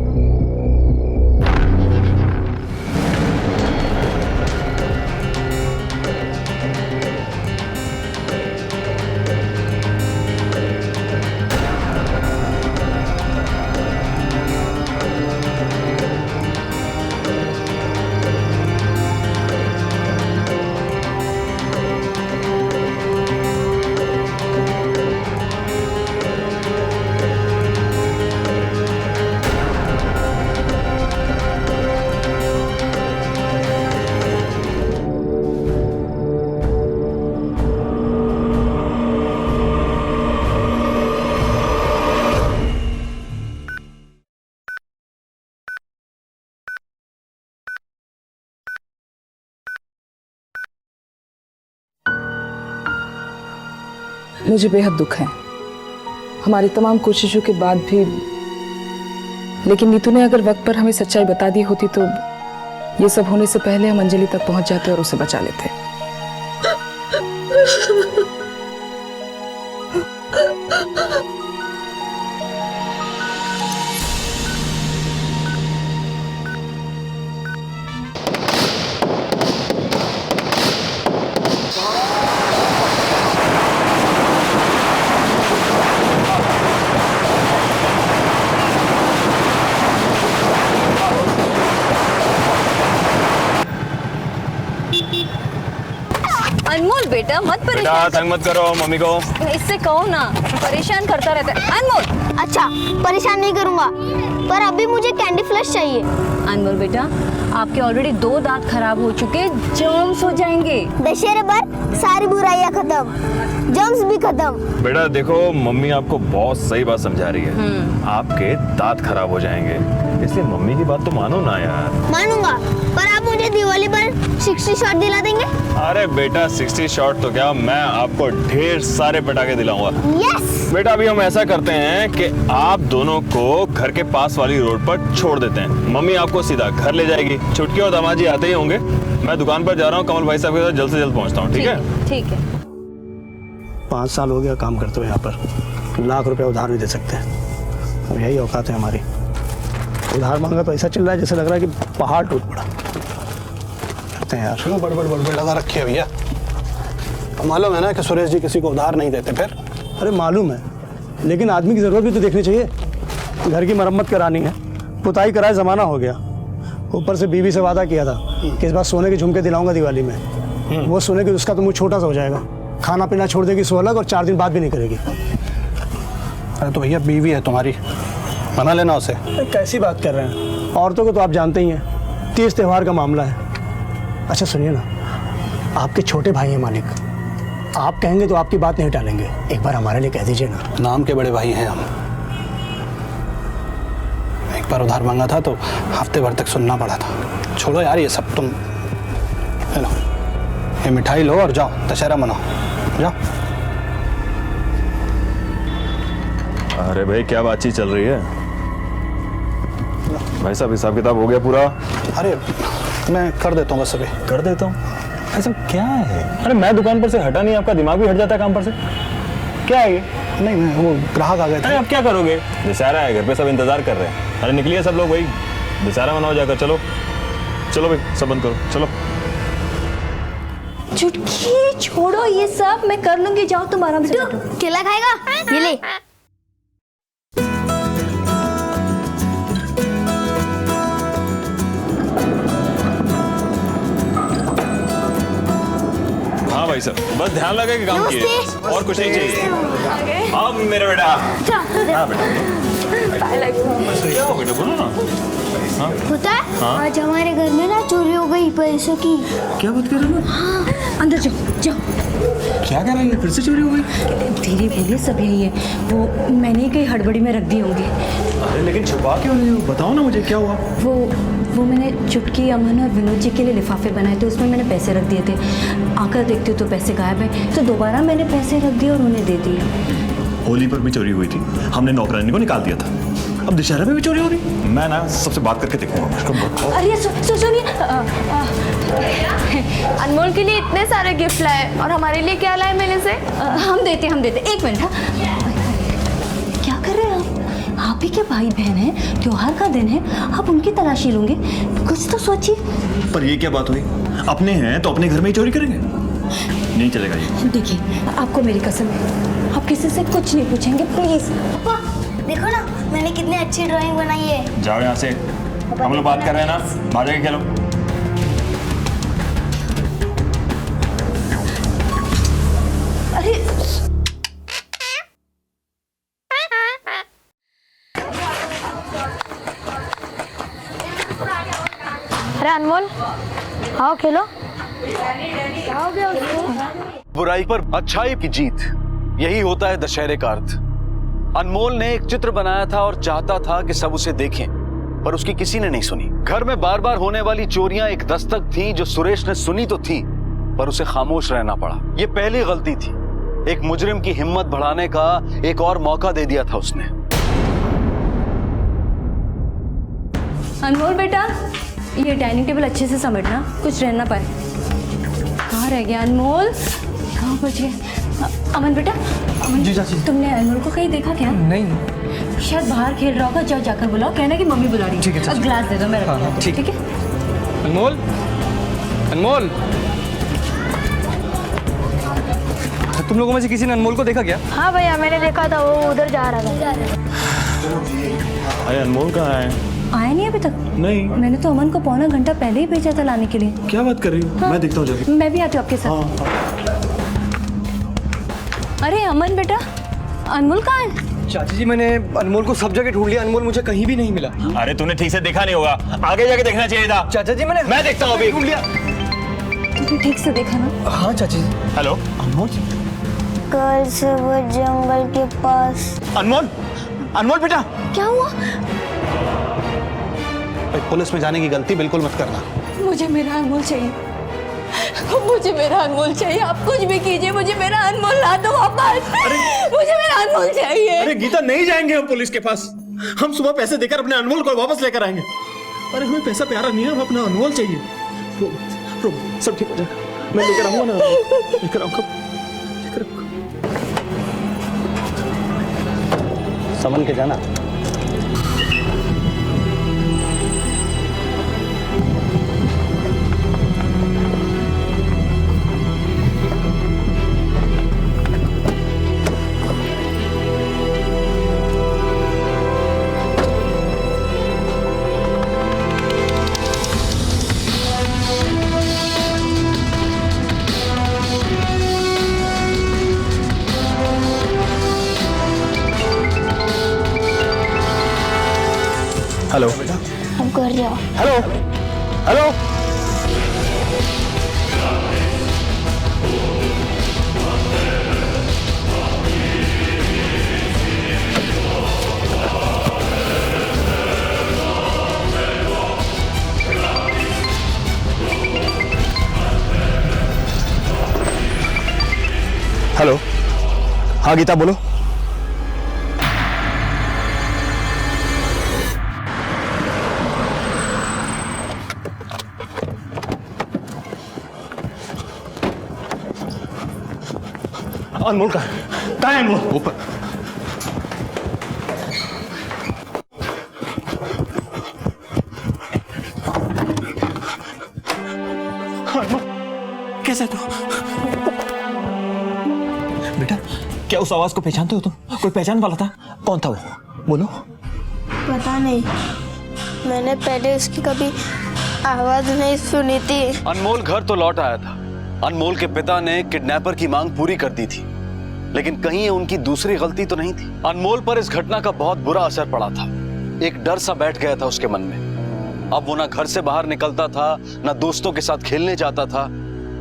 मुझे बेहद दुख है, हमारी तमाम कोशिशों के बाद भी। लेकिन नीतू ने अगर वक्त पर हमें सच्चाई बता दी होती तो ये सब होने से पहले हम अंजलि तक पहुंच जाते और उसे बचा लेते। अनमोल बेटा, मत बेटा परेशान तंग मत करो मम्मी को। इससे कहो ना, परेशान करता रहता है। अनमोल, अच्छा परेशान नहीं करूंगा, पर अभी मुझे कैंडी फ्लश चाहिए। अनमोल बेटा, आपके ऑलरेडी 2 दांत खराब हो चुके, जर्म्स हो जाएंगे। दशहरे पर सारी बुराइयां खत्म, जर्म्स भी खत्म। बेटा देखो, मम्मी आपको बहुत सही बात समझा रही है। आपके दांत खराब हो जाएंगे, इसलिए मम्मी की बात तो मानो ना यार। मानूंगा, पर आप मुझे दिवाली पर 60 शॉट दिला देंगे? अरे बेटा 60 शॉट तो क्या, मैं आपको ढेर सारे पटाखे दिलाऊंगा। यस बेटा अभी हम ऐसा करते हैं कि आप दोनों को घर के पास वाली रोड पर छोड़ देते हैं। मम्मी आपको सीधा घर ले जाएगी, छुटकी और दामाजी आते ही होंगे। मैं दुकान पर जा रहा हूँ, कमल भाई साहब के साथ जल्द से जल्द पहुँचता हूँ। ठीक है? ठीक है। 5 साल हो गया काम करते हुए यहाँ पर, लाख रुपए उधार भी दे सकते हैं। अब यही औकात है हमारी। उधार मांगा तो ऐसा चल रहा है जैसे लग रहा है कि पहाड़ टूट पड़ा। करते हैं यार, बड़बड़ लगा रखी है भैया। मालूम है ना कि सुरेश जी किसी को उधार नहीं देते। फिर अरे मालूम है, लेकिन आदमी की ज़रूरत भी तो देखनी चाहिए। घर की मरम्मत करानी है, पुताई कराए ज़माना हो गया। ऊपर से बीवी से वादा किया था कि इस बार सोने के झुमके दिलाऊंगा दिवाली में। वो सोने की उसका तो मुँह छोटा सा हो जाएगा, खाना पीना छोड़ देगी 100 अलग, और 4 दिन बाद भी नहीं करेगी। अरे तो भैया बीवी है तुम्हारी, मना लेना उसे। कैसी बात कर रहे हैं, औरतों को तो आप जानते ही हैं, 30 त्योहार का मामला है। अच्छा सुनिए ना, आपके छोटे भाई हैं मालिक, आप कहेंगे तो आपकी बात नहीं टालेंगे। एक बार हमारे लिए कह दीजिए ना। नाम के बड़े भाई हैं हम। एक बार उधार मांगा था तो हफ्ते भर तक सुनना पड़ा था। छोड़ो यार ये सब, तुम लो ये मिठाई लो और जाओ दशहरा मनाओ, जाओ। अरे भाई क्या बातचीत चल रही है भाई साहब? हिसाब किताब हो गया पूरा? अरे मैं कर देता हूँ, बस अभी कर देता हूँ। ऐसा क्या है? अरे मैं दुकान पर से हटा नहीं, आपका दिमाग भी हट जाता है काम पर से। क्या है ये? नहीं मैं वो ग्राहक आ गए थे। अरे अब क्या करोगे? दशहरा है, घर पे सब इंतजार कर रहे हैं। अरे निकलिए सब लोग, भाई दशहरा मनाओ जाकर। चलो चलो भाई, सब बंद करो, चलो। चुटकी छोड़ो ये सब, मैं कर लूंगी, जाओ तुम आराम से। केला खाएगा? ये ले। हाँ भाई साहब, बस ध्यान लगा कि काम किए, और कुछ नहीं चाहिए। हाँ मेरा बेटा। हाँ बेटा, क्या हो बेटा, बोलो ना। हाँ? पता है आज हमारे घर में ना चोरी हो गई पैसों की। क्या बात कर रहे हो? हाँ, अंदर जाओ जाओ। क्या कह रही है, फिर से चोरी हो गई? धीरे बोलिए, सब यही है, वो मैंने कहीं हड़बड़ी में रख दी होंगी। अरे लेकिन छुपा क्यों नहीं हो? बताओ ना मुझे, क्या हुआ? वो मैंने चुटकी, अमन और विनोद जी के लिए लिफाफे बनाए थे, उसमें मैंने पैसे रख दिए थे। आकर देखती हूँ तो पैसे गायब हैं, तो दोबारा मैंने पैसे रख दिए और उन्हें दे दिए। होली पर भी चोरी हुई थी, हमने नौकरानी को निकाल दिया था, अब दशहरा में भी चोरी हो रही। मैं ना सबसे बात करके देखूंगा। अरे सुनिए, अनमोल के लिए इतने सारे गिफ्ट लाए, और हमारे लिए क्या लाए मेरे से? हम देते 1 मिनट। हाँ क्या कर रहे हैं आप ही के भाई बहन हैं, त्योहार का दिन है, आप उनकी तलाशी लोगे? कुछ तो सोचिए। पर ये क्या बात हुई? अपने हैं तो अपने घर में ही चोरी करेंगे? नहीं चलेगा ये। देखिए आपको मेरी कसम है, आप किसी से कुछ नहीं पूछेंगे प्लीज। पापा देखो ना, मैंने कितनी अच्छी ड्राइंग बनाई है। जाओ यहाँ से, हम लोग बात कर रहे हैं ना, बाहर जाके खेलो। अरे अनमोल आओ खेलो। बुराई पर अच्छाई की जीत, यही होता है दशहरे का अर्थ। अनमोल ने एक चित्र बनाया था और चाहता था कि सब उसे देखें, पर उसकी किसी ने नहीं सुनी। घर में बार बार होने वाली चोरियां एक दस्तक थी जो सुरेश ने सुनी तो थी, पर उसे खामोश रहना पड़ा। ये पहली गलती थी, एक मुजरिम की हिम्मत बढ़ाने का एक और मौका दे दिया था उसने। अनमोल बेटा, ये डाइनिंग टेबल अच्छे से समेटना, कुछ रह ना पाए। कहाँ रह गया अनमोल? कहाँ बच गया? अमन बेटा, अमन जी चाची, तुमने अनमोल को कहीं देखा क्या? नहीं, शायद बाहर खेल रहा होगा, जाओ जाकर बुलाओ, कहना कि मम्मी बुला रही है। ठीक है चाची। ग्लास दे दो, मैं रखती हूँ। ठीक है। अनमोल, अनमोल, तुम लोगों में से किसी ने अनमोल को देखा क्या? हाँ भैया, मैंने देखा था, वो उधर जा रहा था। अरे अनमोल कहाँ है? आया नहीं अभी तक? नहीं। मैंने तो अमन को पौना घंटा पहले ही भेजा था लाने के लिए। क्या बात कर रही हो? हाँ। मैं देखता हूँ जाके। मैं भी आती हूँ आपके साथ। अमन बेटा, अनमोल कहाँ है? चाची जी मैंने अनमोल को सब जगह ढूंढ लिया, अनमोल मुझे कहीं भी नहीं मिला। अरे तूने ठीक से देखा नहीं होगा, आगे जाके देखना चाहिए था। चाचा जी मैं देखता हूँ अभी। ढूंढ लिया। तूने ठीक से देखा ना? हाँ चाची जी। हेलो अनमोल, कल से वो जंगल के पास। अनमोल, अनमोल बेटा क्या हुआ? पुलिस में जाने की गलती बिल्कुल मत करना। मुझे मेरा अनमोल चाहिए, मुझे मेरा अनमोल चाहिए। आप कुछ भी कीजिए, मुझे मेरा अनमोल ला दो वापस। मुझे मेरा अनमोल चाहिए। अरे गीता, नहीं जाएंगे हम पुलिस के पास। हम सुबह पैसे देकर अपने अनमोल को वापस लेकर आएंगे। अरे हमें पैसा प्यारा नहीं है, हम अपना अनमोल चाहिए। सब ठीक हो जाएगा, मैं लेकर आऊंगा ना, लेकर आऊंगा। संभल के जाना। हेलो हम कर जाओ। हेलो हेलो हेलो, हाँ गीता बोलो। अनमोल कहाँ है अनमोल? ऊपर। अनमोल कैसे तू? बेटा क्या उस आवाज को पहचानते हो तुम? कोई पहचान वाला था? कौन था वो? बोलो। पता नहीं, मैंने पहले उसकी कभी आवाज नहीं सुनी थी। अनमोल घर तो लौट आया था। अनमोल के पिता ने किडनैपर की मांग पूरी कर दी थी, लेकिन कहीं ये उनकी दूसरी गलती तो नहीं थी। अनमोल पर इस घटना का बहुत बुरा असर पड़ा था। एक डर सा बैठ गया था उसके मन में। अब वो ना घर से बाहर निकलता था, ना दोस्तों के साथ खेलने जाता था।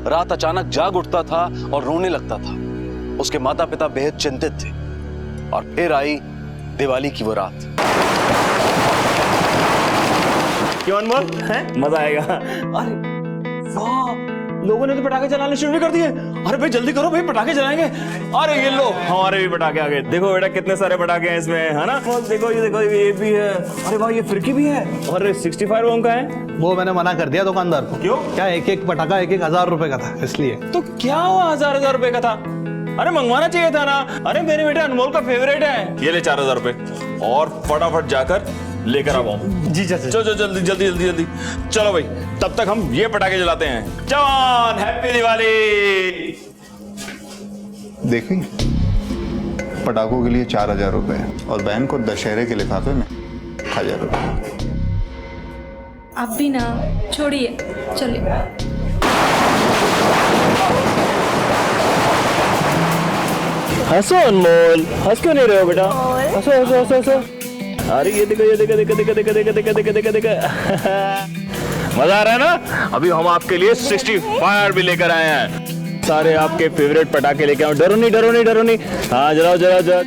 रात अचानक जाग उठता था और रोने लगता था। उसके माता पिता बेहद चिंतित थे। और फिर आई दिवाली की वो रात। क्यों अनमोल, है मजा आएगा। अरे वाह, लोगों ने तो पटाखे चलाने शुरू भी कर दिए। अरे भाई जल्दी करो भाई, पटाखे जलाएंगे। अरे ये लो, हमारे भी पटाखे आ गए। देखो बेटा कितने सारे पटाखे हैं इसमें, है ना? देखो ये भी है। अरे वाह, ये फिरकी भी है। और 65 बम का है। वो मैंने मना कर दिया दुकानदार को। क्यों? क्या एक एक पटाखा 1,000 रुपए का था, इसलिए। तो क्या हुआ 1000 रुपए का था? अरे मंगवाना चाहिए था ना। अरे मेरे बेटे अनमोल का फेवरेट है। ये ले 4000 रुपए और फटाफट जाकर लेकर आ पाऊं। जी चाचा। चलो जल्दी जल्दी जल्दी जल्दी चलो भाई, तब तक हम ये पटाखे जलाते हैं। जवान हैप्पी दिवाली। देखी, पटाखों के लिए 4000 रुपए और बहन को दशहरे के लिफाफे में 1000 रुपए। अब भी ना छोड़िए, चलिए। हंसो अनमोल, हंस क्यों नहीं रहे हो बेटा? हंसो हंसो हंसो हंसो। अरे ये देखो ये देखो देखो देखो देखो देखो देखो देखो देखो देखो। मजा आ रहा है ना? अभी हम आपके लिए 65 भी लेकर आए हैं। सारे आपके फेवरेट पटाखे लेके आओ। डरो नहीं डरो नहीं डरो नहीं। हाँ जलाओ जलाओ जलाओ।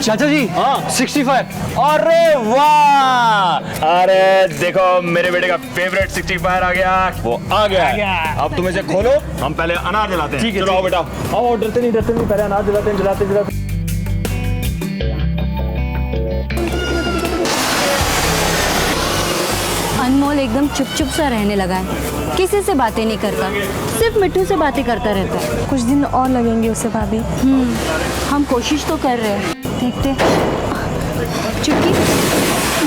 चाचा जी, हाँ 65। अरे वाह, अरे देखो मेरे बेटे का फेवरेट 65 आ गया। वो आ गया। अब तुम इसे खोलो, हम पहले अनार जलाते हैं। ठीक है, चलो आओ बेटा, आओ। डरते नहीं पहले अनार जलाते हैं। जलाते जलाते अनमोल एकदम चुप सा रहने लगा है, किसी से बातें नहीं करता, सिर्फ मिट्टू से बातें करता रहता है। कुछ दिन और लगेंगे उसे भाभी। हम कोशिश तो कर रहे हैं, देखते। चुटकी,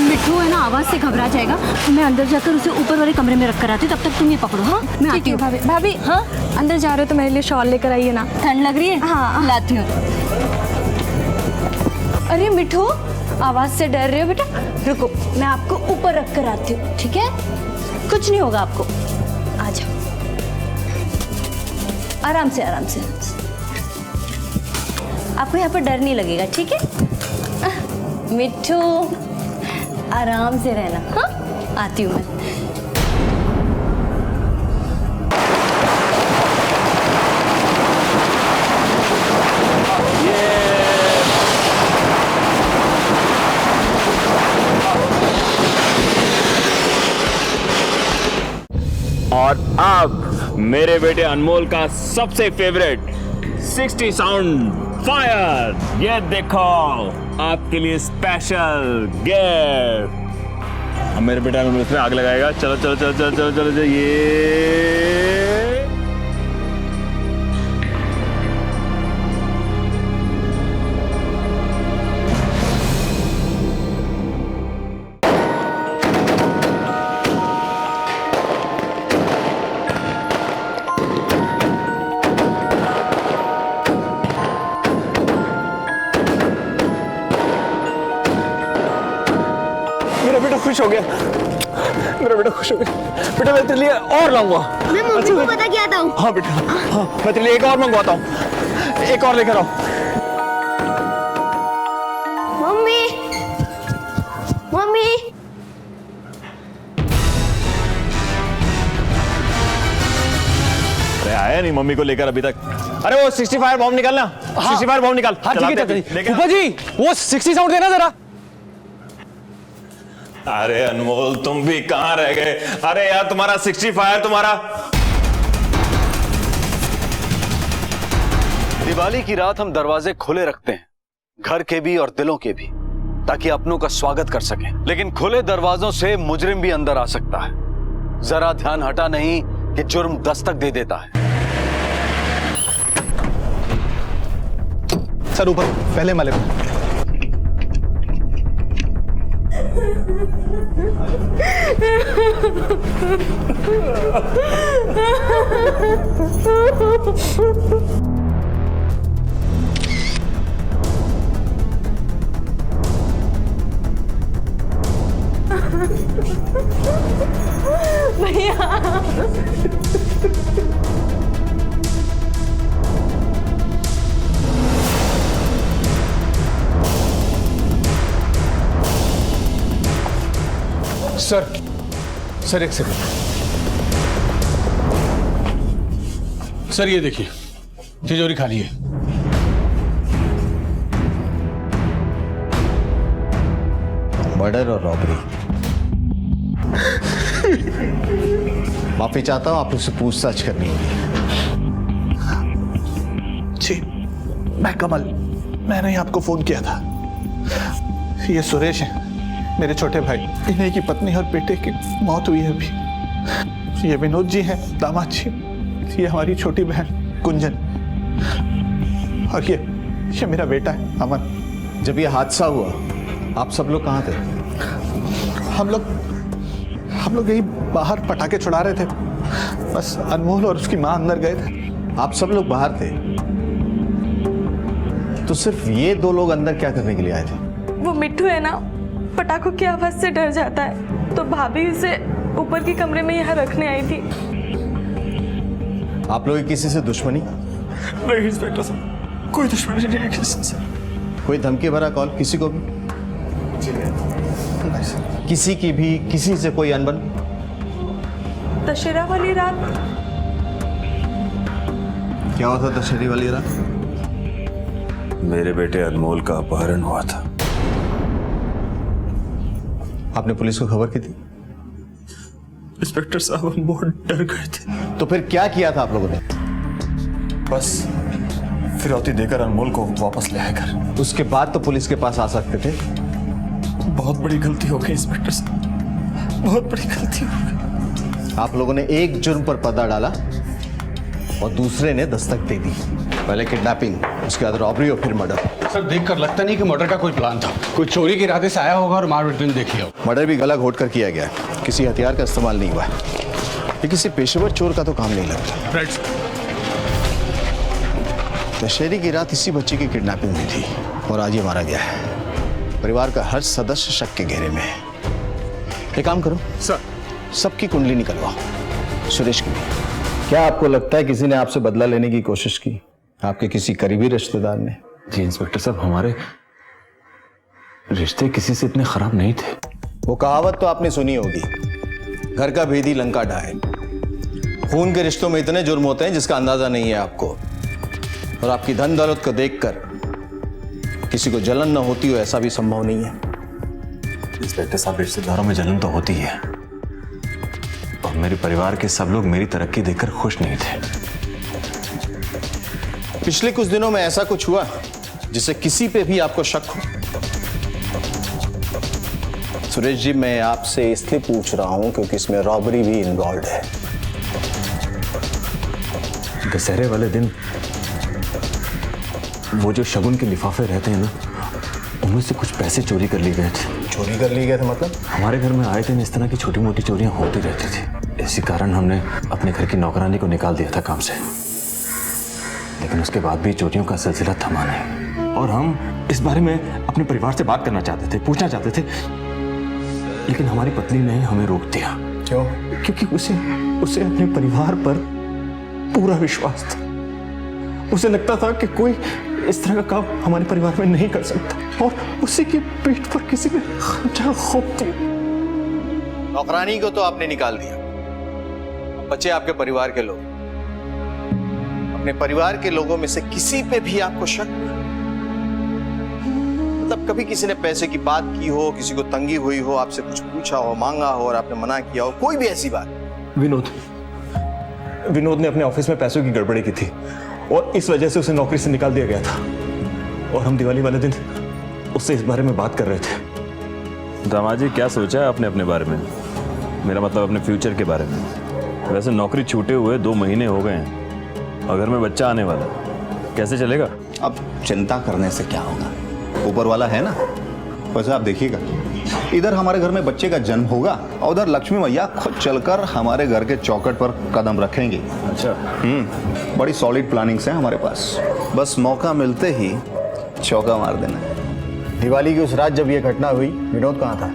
मिट्टू है ना आवाज से घबरा जाएगा। मैं अंदर जाकर उसे ऊपर वाले कमरे में रख कर आती हूँ, तब तक तुम ये पकड़ो। हाँ मैं आती हूँ। भाभी भाभी, हाँ अंदर जा रहे हो तो मेरे लिए शॉल लेकर आइए ना। ठंड लग रही है? हाँ लाती हूँ। अरे मिट्टू, आवाज से डर रहे हो बेटा? रुको, मैं आपको ऊपर रख कर आती हूँ, ठीक है? कुछ नहीं होगा आपको। आ जाओ, आराम से आराम से। आपको यहाँ पर डर नहीं लगेगा, ठीक है? मिट्टू आराम से रहना। हाँ, आती हूँ मैं। और अब मेरे बेटे अनमोल का सबसे फेवरेट 60 साउंड फायर। ये देखो आपके लिए स्पेशल गिफ्ट। अब मेरे बेटा में इसमें आग लगाएगा। चलो चलो चलो चलो चलो चलो, चलो ये खुश हो गया, मेरा बेटा खुश हो गया। बेटा मैं तेरे लिए और लाऊंगा। मैं मम्मी को बता के आता हूँ। हाँ बेटा, हाँ मैं तेरे लिए एक और मंगवाता हूँ, एक और लेकर आओ। Mummy, mummy. अरे आया नहीं मम्मी को लेकर अभी तक। अरे वो 65 बॉम्ब निकालना। 65 बॉम्ब निकाल। हाँ ठीक है फूफा जी, वो 60 साउंड देना जरा। अरे अनमोल तुम भी कहां रह गए? अरे यार तुम्हारा 65 तुम्हारा। दिवाली की रात हम दरवाजे खुले रखते हैं, घर के भी और दिलों के भी, ताकि अपनों का स्वागत कर सकें। लेकिन खुले दरवाजों से मुजरिम भी अंदर आ सकता है। जरा ध्यान हटा नहीं कि जुर्म दस्तक दे देता है। सर ऊपर पहले माले पर। भैया सर एक सेकंड। सर ये देखिए, तिजोरी खाली है। मर्डर और रॉबरी। माफी चाहता हूं, आप उससे पूछताछ करनी होगी। जी मैं कमल, मैंने ही आपको फोन किया था। ये सुरेश है, मेरे छोटे भाई। इन्हीं की पत्नी और बेटे की मौत हुई है अभी। ये विनोद जी हैं, दामाद जी। ये हमारी छोटी बहन कुंजन, और ये मेरा बेटा है अमन। जब ये हादसा हुआ आप सब लोग कहाँ थे? हम लोग यही बाहर पटाखे छुड़ा रहे थे। बस अनमोल और उसकी माँ अंदर गए थे। आप सब लोग बाहर थे, तो सिर्फ ये दो लोग अंदर क्या करने के लिए आए थे? वो मिट्टू है ना, पटाखों की आवाज से डर जाता है, तो भाभी उसे ऊपर के कमरे में यहाँ रखने आई थी। आप लोगों की किसी से दुश्मनी? नहीं इंस्पेक्टर साहब, कोई दुश्मनी नहीं है किसी से। कोई धमकी भरा कॉल किसी को भी? किसी की भी किसी से कोई अनबन? दशहरा वाली रात क्या हुआ था दशहरे वाली रात? मेरे बेटे अनमोल का अपहरण हुआ था। आपने पुलिस को खबर की थी? इंस्पेक्टर साहब हम बहुत डर गए थे। तो फिर क्या किया था आप लोगों ने? बस फिरौती देकर अनमोल को वापस ले आए घर। उसके बाद तो पुलिस के पास आ सकते थे। बहुत बड़ी गलती हो गई इंस्पेक्टर साहब, बहुत बड़ी गलती हो गई। आप लोगों ने एक जुर्म पर पर्दा डाला और दूसरे ने दस्तक दे दी। पहले किडनैपिंग, उसके बाद रॉबरी और फिर मर्डर। सर देखकर लगता नहीं कि मर्डर का कोई प्लान था। कोई चोरी के इरादे से आया होगा और मार पीट देख लिया। मर्डर भी गला घोट कर किया गया, किसी हथियार का इस्तेमाल नहीं हुआ। ये किसी पेशेवर चोर का तो काम नहीं लगता। राइट। दशहरे की रात इसी बच्चे की किडनैपिंग हुई थी और आज ये मारा गया है। परिवार का हर सदस्य शक के घेरे में है। एक काम करो सर, सबकी कुंडली निकलवाओ, सुरेश की भी। क्या आपको लगता है किसी ने आपसे बदला लेने की कोशिश की? आपके किसी करीबी रिश्तेदार ने? जी इंस्पेक्टर साहब, हमारे रिश्ते किसी से इतने खराब नहीं थे। वो कहावत तो आपने सुनी होगी, घर का भेदी लंका ढाए। खून के रिश्तों में इतने जुर्म होते हैं जिसका अंदाजा नहीं है आपको। और आपकी धन दौलत को देखकर किसी को जलन न होती हो ऐसा भी संभव नहीं है। इंस्पेक्टर साहब, रिश्तेदारों में जलन तो होती है, और मेरे परिवार के सब लोग मेरी तरक्की देखकर खुश नहीं थे। पिछले कुछ दिनों में ऐसा कुछ हुआ जिससे किसी पे भी आपको शक हो? सुरेश जी, मैं आपसे इसलिए पूछ रहा हूं क्योंकि इसमें रॉबरी भी इन्वॉल्व है। दशहरे वाले दिन वो जो शगुन के लिफाफे रहते हैं ना, उनमें से कुछ पैसे चोरी कर लिए गए थे। चोरी कर लिए गए थे मतलब? हमारे घर में आए दिन इस तरह की छोटी मोटी चोरियां होती रहती थी। इसी कारण हमने अपने घर की नौकरानी को निकाल दिया था काम से, लेकिन उसके बाद भी चोरियों का सिलसिला थमा नहीं। और हम इस बारे में अपने परिवार से बात करना चाहते थे, पूछना चाहते थे, लेकिन हमारी पत्नी ने हमें रोक दिया। क्यों? क्योंकि उसे अपने परिवार पर पूरा विश्वास था। उसे लगता था कि कोई इस तरह का काम हमारे परिवार में नहीं कर सकता, और उसी की पीठ पर किसी ने खंजर घोंप दिया। नौकरानी को तो आपने निकाल दिया, बचे आपके परिवार के लोग। अपने परिवार के लोगों में से किसी पे भी आपको शक? मतलब कभी किसी ने पैसे की बात की हो, किसी को तंगी हुई हो, आपसे कुछ पूछा हो, मांगा हो और आपने मना किया हो, कोई भी ऐसी बात? विनोद ने अपने ऑफिस में पैसों की गड़बड़ी की थी, और इस वजह से उसे नौकरी से निकाल दिया गया था। और हम दिवाली वाले दिन उससे इस बारे में बात कर रहे थे। दामाद जी, क्या सोचा है आपने अपने बारे में? मेरा मतलब अपने फ्यूचर के बारे में। वैसे नौकरी छूटे हुए 2 महीने हो गए हैं, और घर में बच्चा आने वाला, कैसे चलेगा? अब चिंता करने से क्या होगा, ऊपर वाला है ना। वैसे आप देखिएगा, इधर हमारे घर में बच्चे का जन्म होगा और उधर लक्ष्मी मैया खुद चलकर हमारे घर के चौखट पर कदम रखेंगी। अच्छा। बड़ी सॉलिड प्लानिंग्स हैं हमारे पास, बस मौका मिलते ही चौका मार देना। दिवाली की उस रात जब ये घटना हुई, विनोद कहाँ था?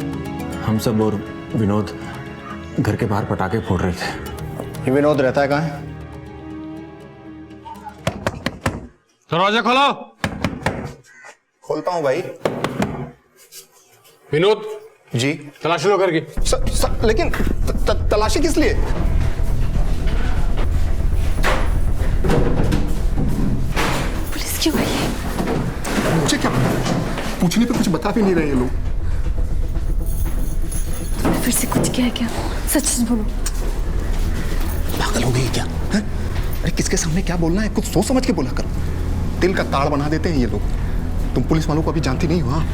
हम सब और विनोद घर के बाहर पटाखे फोड़ रहे थे। ये विनोद रहता है कहाँ है? दरवाजा खोलो। खोलता हूँ भाई। विनोद जी, तलाशी लो करके। लेकिन तलाशी किस लिए? पुलिस क्यों आई है? मुझे क्या पूछने पे कुछ बता भी नहीं रहे ये लोग। तुमने फिर से कुछ किया है क्या? सच सच बोलो। पागल हो गई क्या? है? अरे किसके सामने क्या बोलना है, कुछ सोच समझ के बोला कर। दिल का ताड़ बना देते हैं ये लोग। तुम पुलिस वालों को अभी जानती नहीं हो। हाँ,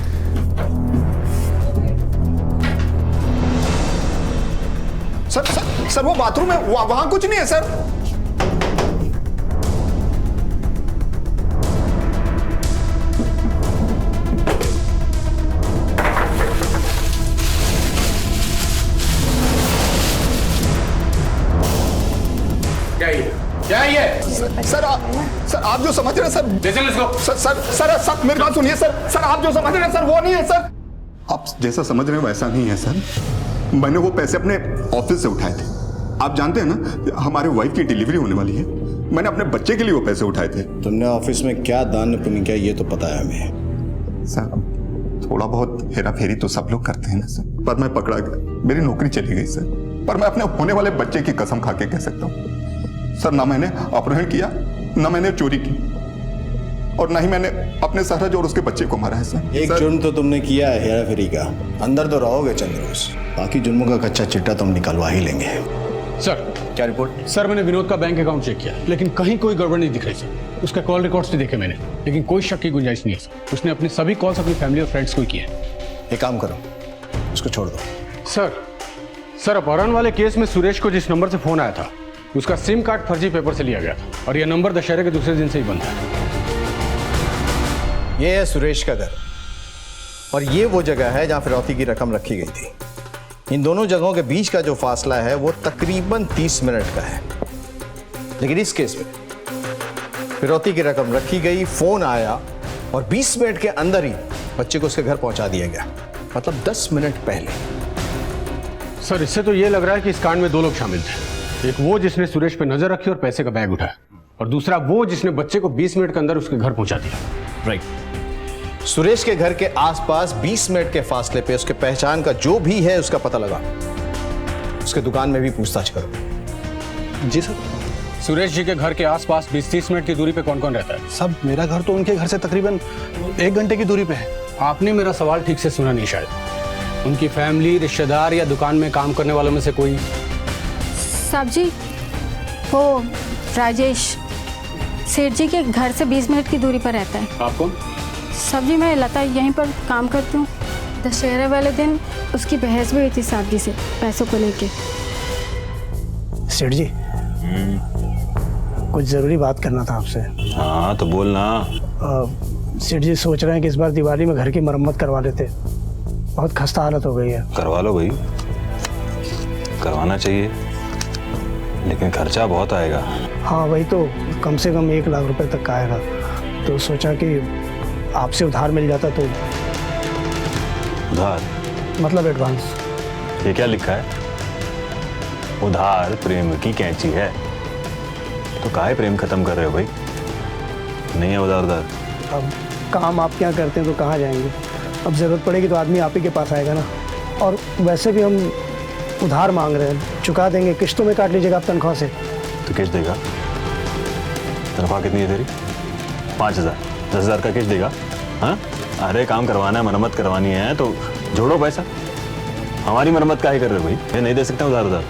सर वो बाथरूम है, वहां कुछ नहीं है सर। क्या है ये? सर आप जो समझ रहे हैं सर, मेरी बात सुनिए सर, आप जो समझ रहे हैं सर वो नहीं है सर। आप जैसा समझ रहे हैं वैसा नहीं है सर। मैंने वो पैसे अपने ऑफिस से उठाए थे। आप जानते हैं ना, हमारे वाइफ की डिलीवरी होने वाली है। मैंने अपने बच्चे के लिए वो पैसे उठाए थे। तुमने ऑफिस में क्या दान पुण्य किया ये तो पता है हमें। सर थोड़ा बहुत हेरा फेरी तो सब लोग करते हैं ना सर, पर मैं पकड़ा गया, मेरी नौकरी चली गई सर। पर मैं अपने होने वाले बच्चे की कसम खा के कह सकता हूँ सर, ना मैंने अपहरण किया, ना मैंने चोरी की, और ना ही मैंने अपने सरहज और उसके बच्चे को मारा है सर। एक जुर्म तो तुमने किया है हेरा फेरी का, अंदर तो रहोगे चंद रोज, बाकी जुर्मों का कच्चा चिट्टा तुम निकलवा ही लेंगे। सर क्या रिपोर्ट? सर मैंने विनोद का बैंक अकाउंट चेक किया, लेकिन कहीं कोई गड़बड़ नहीं दिख रही सर। उसका कॉल रिकॉर्ड्स भी देखे मैंने, लेकिन कोई शक की गुंजाइश नहीं है सर। उसने अपने सभी कॉल्स अपनी फैमिली और फ्रेंड्स को किए हैं। एक काम करो, उसको छोड़ दो। सर अपहरण वाले केस में सुरेश को जिस नंबर से फोन आया था, उसका सिम कार्ड फर्जी पेपर से लिया गया था, और यह नंबर दशहरे के दूसरे दिन से ही बंद है। ये है सुरेश का घर, और ये वो जगह है जहां फिरौती की रकम रखी गई थी। इन दोनों जगहों के बीच का जो फासला है वो तकरीबन 30 मिनट का है। लेकिन इस केस में फिरौती की रकम रखी गई, फोन आया, और 20 मिनट के अंदर ही बच्चे को उसके घर पहुंचा दिया गया, मतलब 10 मिनट पहले। सर इससे तो ये लग रहा है कि इस कांड में 2 लोग शामिल थे। एक वो जिसने सुरेश पे नजर रखी और पैसे का बैग उठाया, और दूसरा वो जिसने बच्चे को 20 मिनट के अंदर उसके घर पहुंचा दिया। राइट। सुरेश के घर के आसपास 20 मिनट के फासले पे उसके पहचान का जो भी है उसका पता लगा। उसके दुकान में भी पूछताछ करो। जी सर। सुरेश जी के घर के आसपास 20-30 मिनट की दूरी पे कौन कौन रहता है? सब मेरा घर तो उनके घर से तकरीबन 1 घंटे की दूरी पे है। आपने मेरा सवाल ठीक से सुना नहीं शायद। उनकी फैमिली, रिश्तेदार या दुकान में काम करने वालों में से कोई? साहब जी, वो राजेश सेठ जी के घर से 20 मिनट की दूरी पर रहता है। आप कौन? साहब जी, मैं लता यहीं पर काम करती हूँ। दशहरे वाले दिन उसकी बहस भी हुई थी साहब जी से पैसों को लेके। सेठ जी, कुछ जरूरी बात करना था आपसे। हाँ तो बोलना। सेठ जी सोच रहे हैं कि इस बार दिवाली में घर की मरम्मत करवा लेते। बहुत खस्ता हालत हो गई है। करवा लो भाई, करवाना चाहिए, लेकिन खर्चा बहुत आएगा। हाँ वही तो, कम से कम 1 लाख रुपए तक का आएगा। तो सोचा कि आपसे उधार मिल जाता तो। उधार मतलब एडवांस। ये क्या लिखा है? उधार प्रेम की कैंची है। तो काहे प्रेम खत्म कर रहे हो भाई? नहीं है उधार उधार। अब काम आप क्या करते हैं तो कहाँ जाएंगे? अब जरूरत पड़ेगी तो आदमी आप ही के पास आएगा ना। और वैसे भी हम उधार मांग रहे हैं, चुका देंगे, किश्तों में काट लीजिएगा आप तनख्वाह से। तो किश्त देगा? तनख्वाह कितनी है तेरी? 5,000, 10,000 का किश्त देगा? हाँ, अरे काम करवाना है, मरम्मत करवानी है तो जोड़ो पैसा। हमारी मरम्मत काहे कर रहे हो भाई? मैं नहीं दे सकता उधार उधार।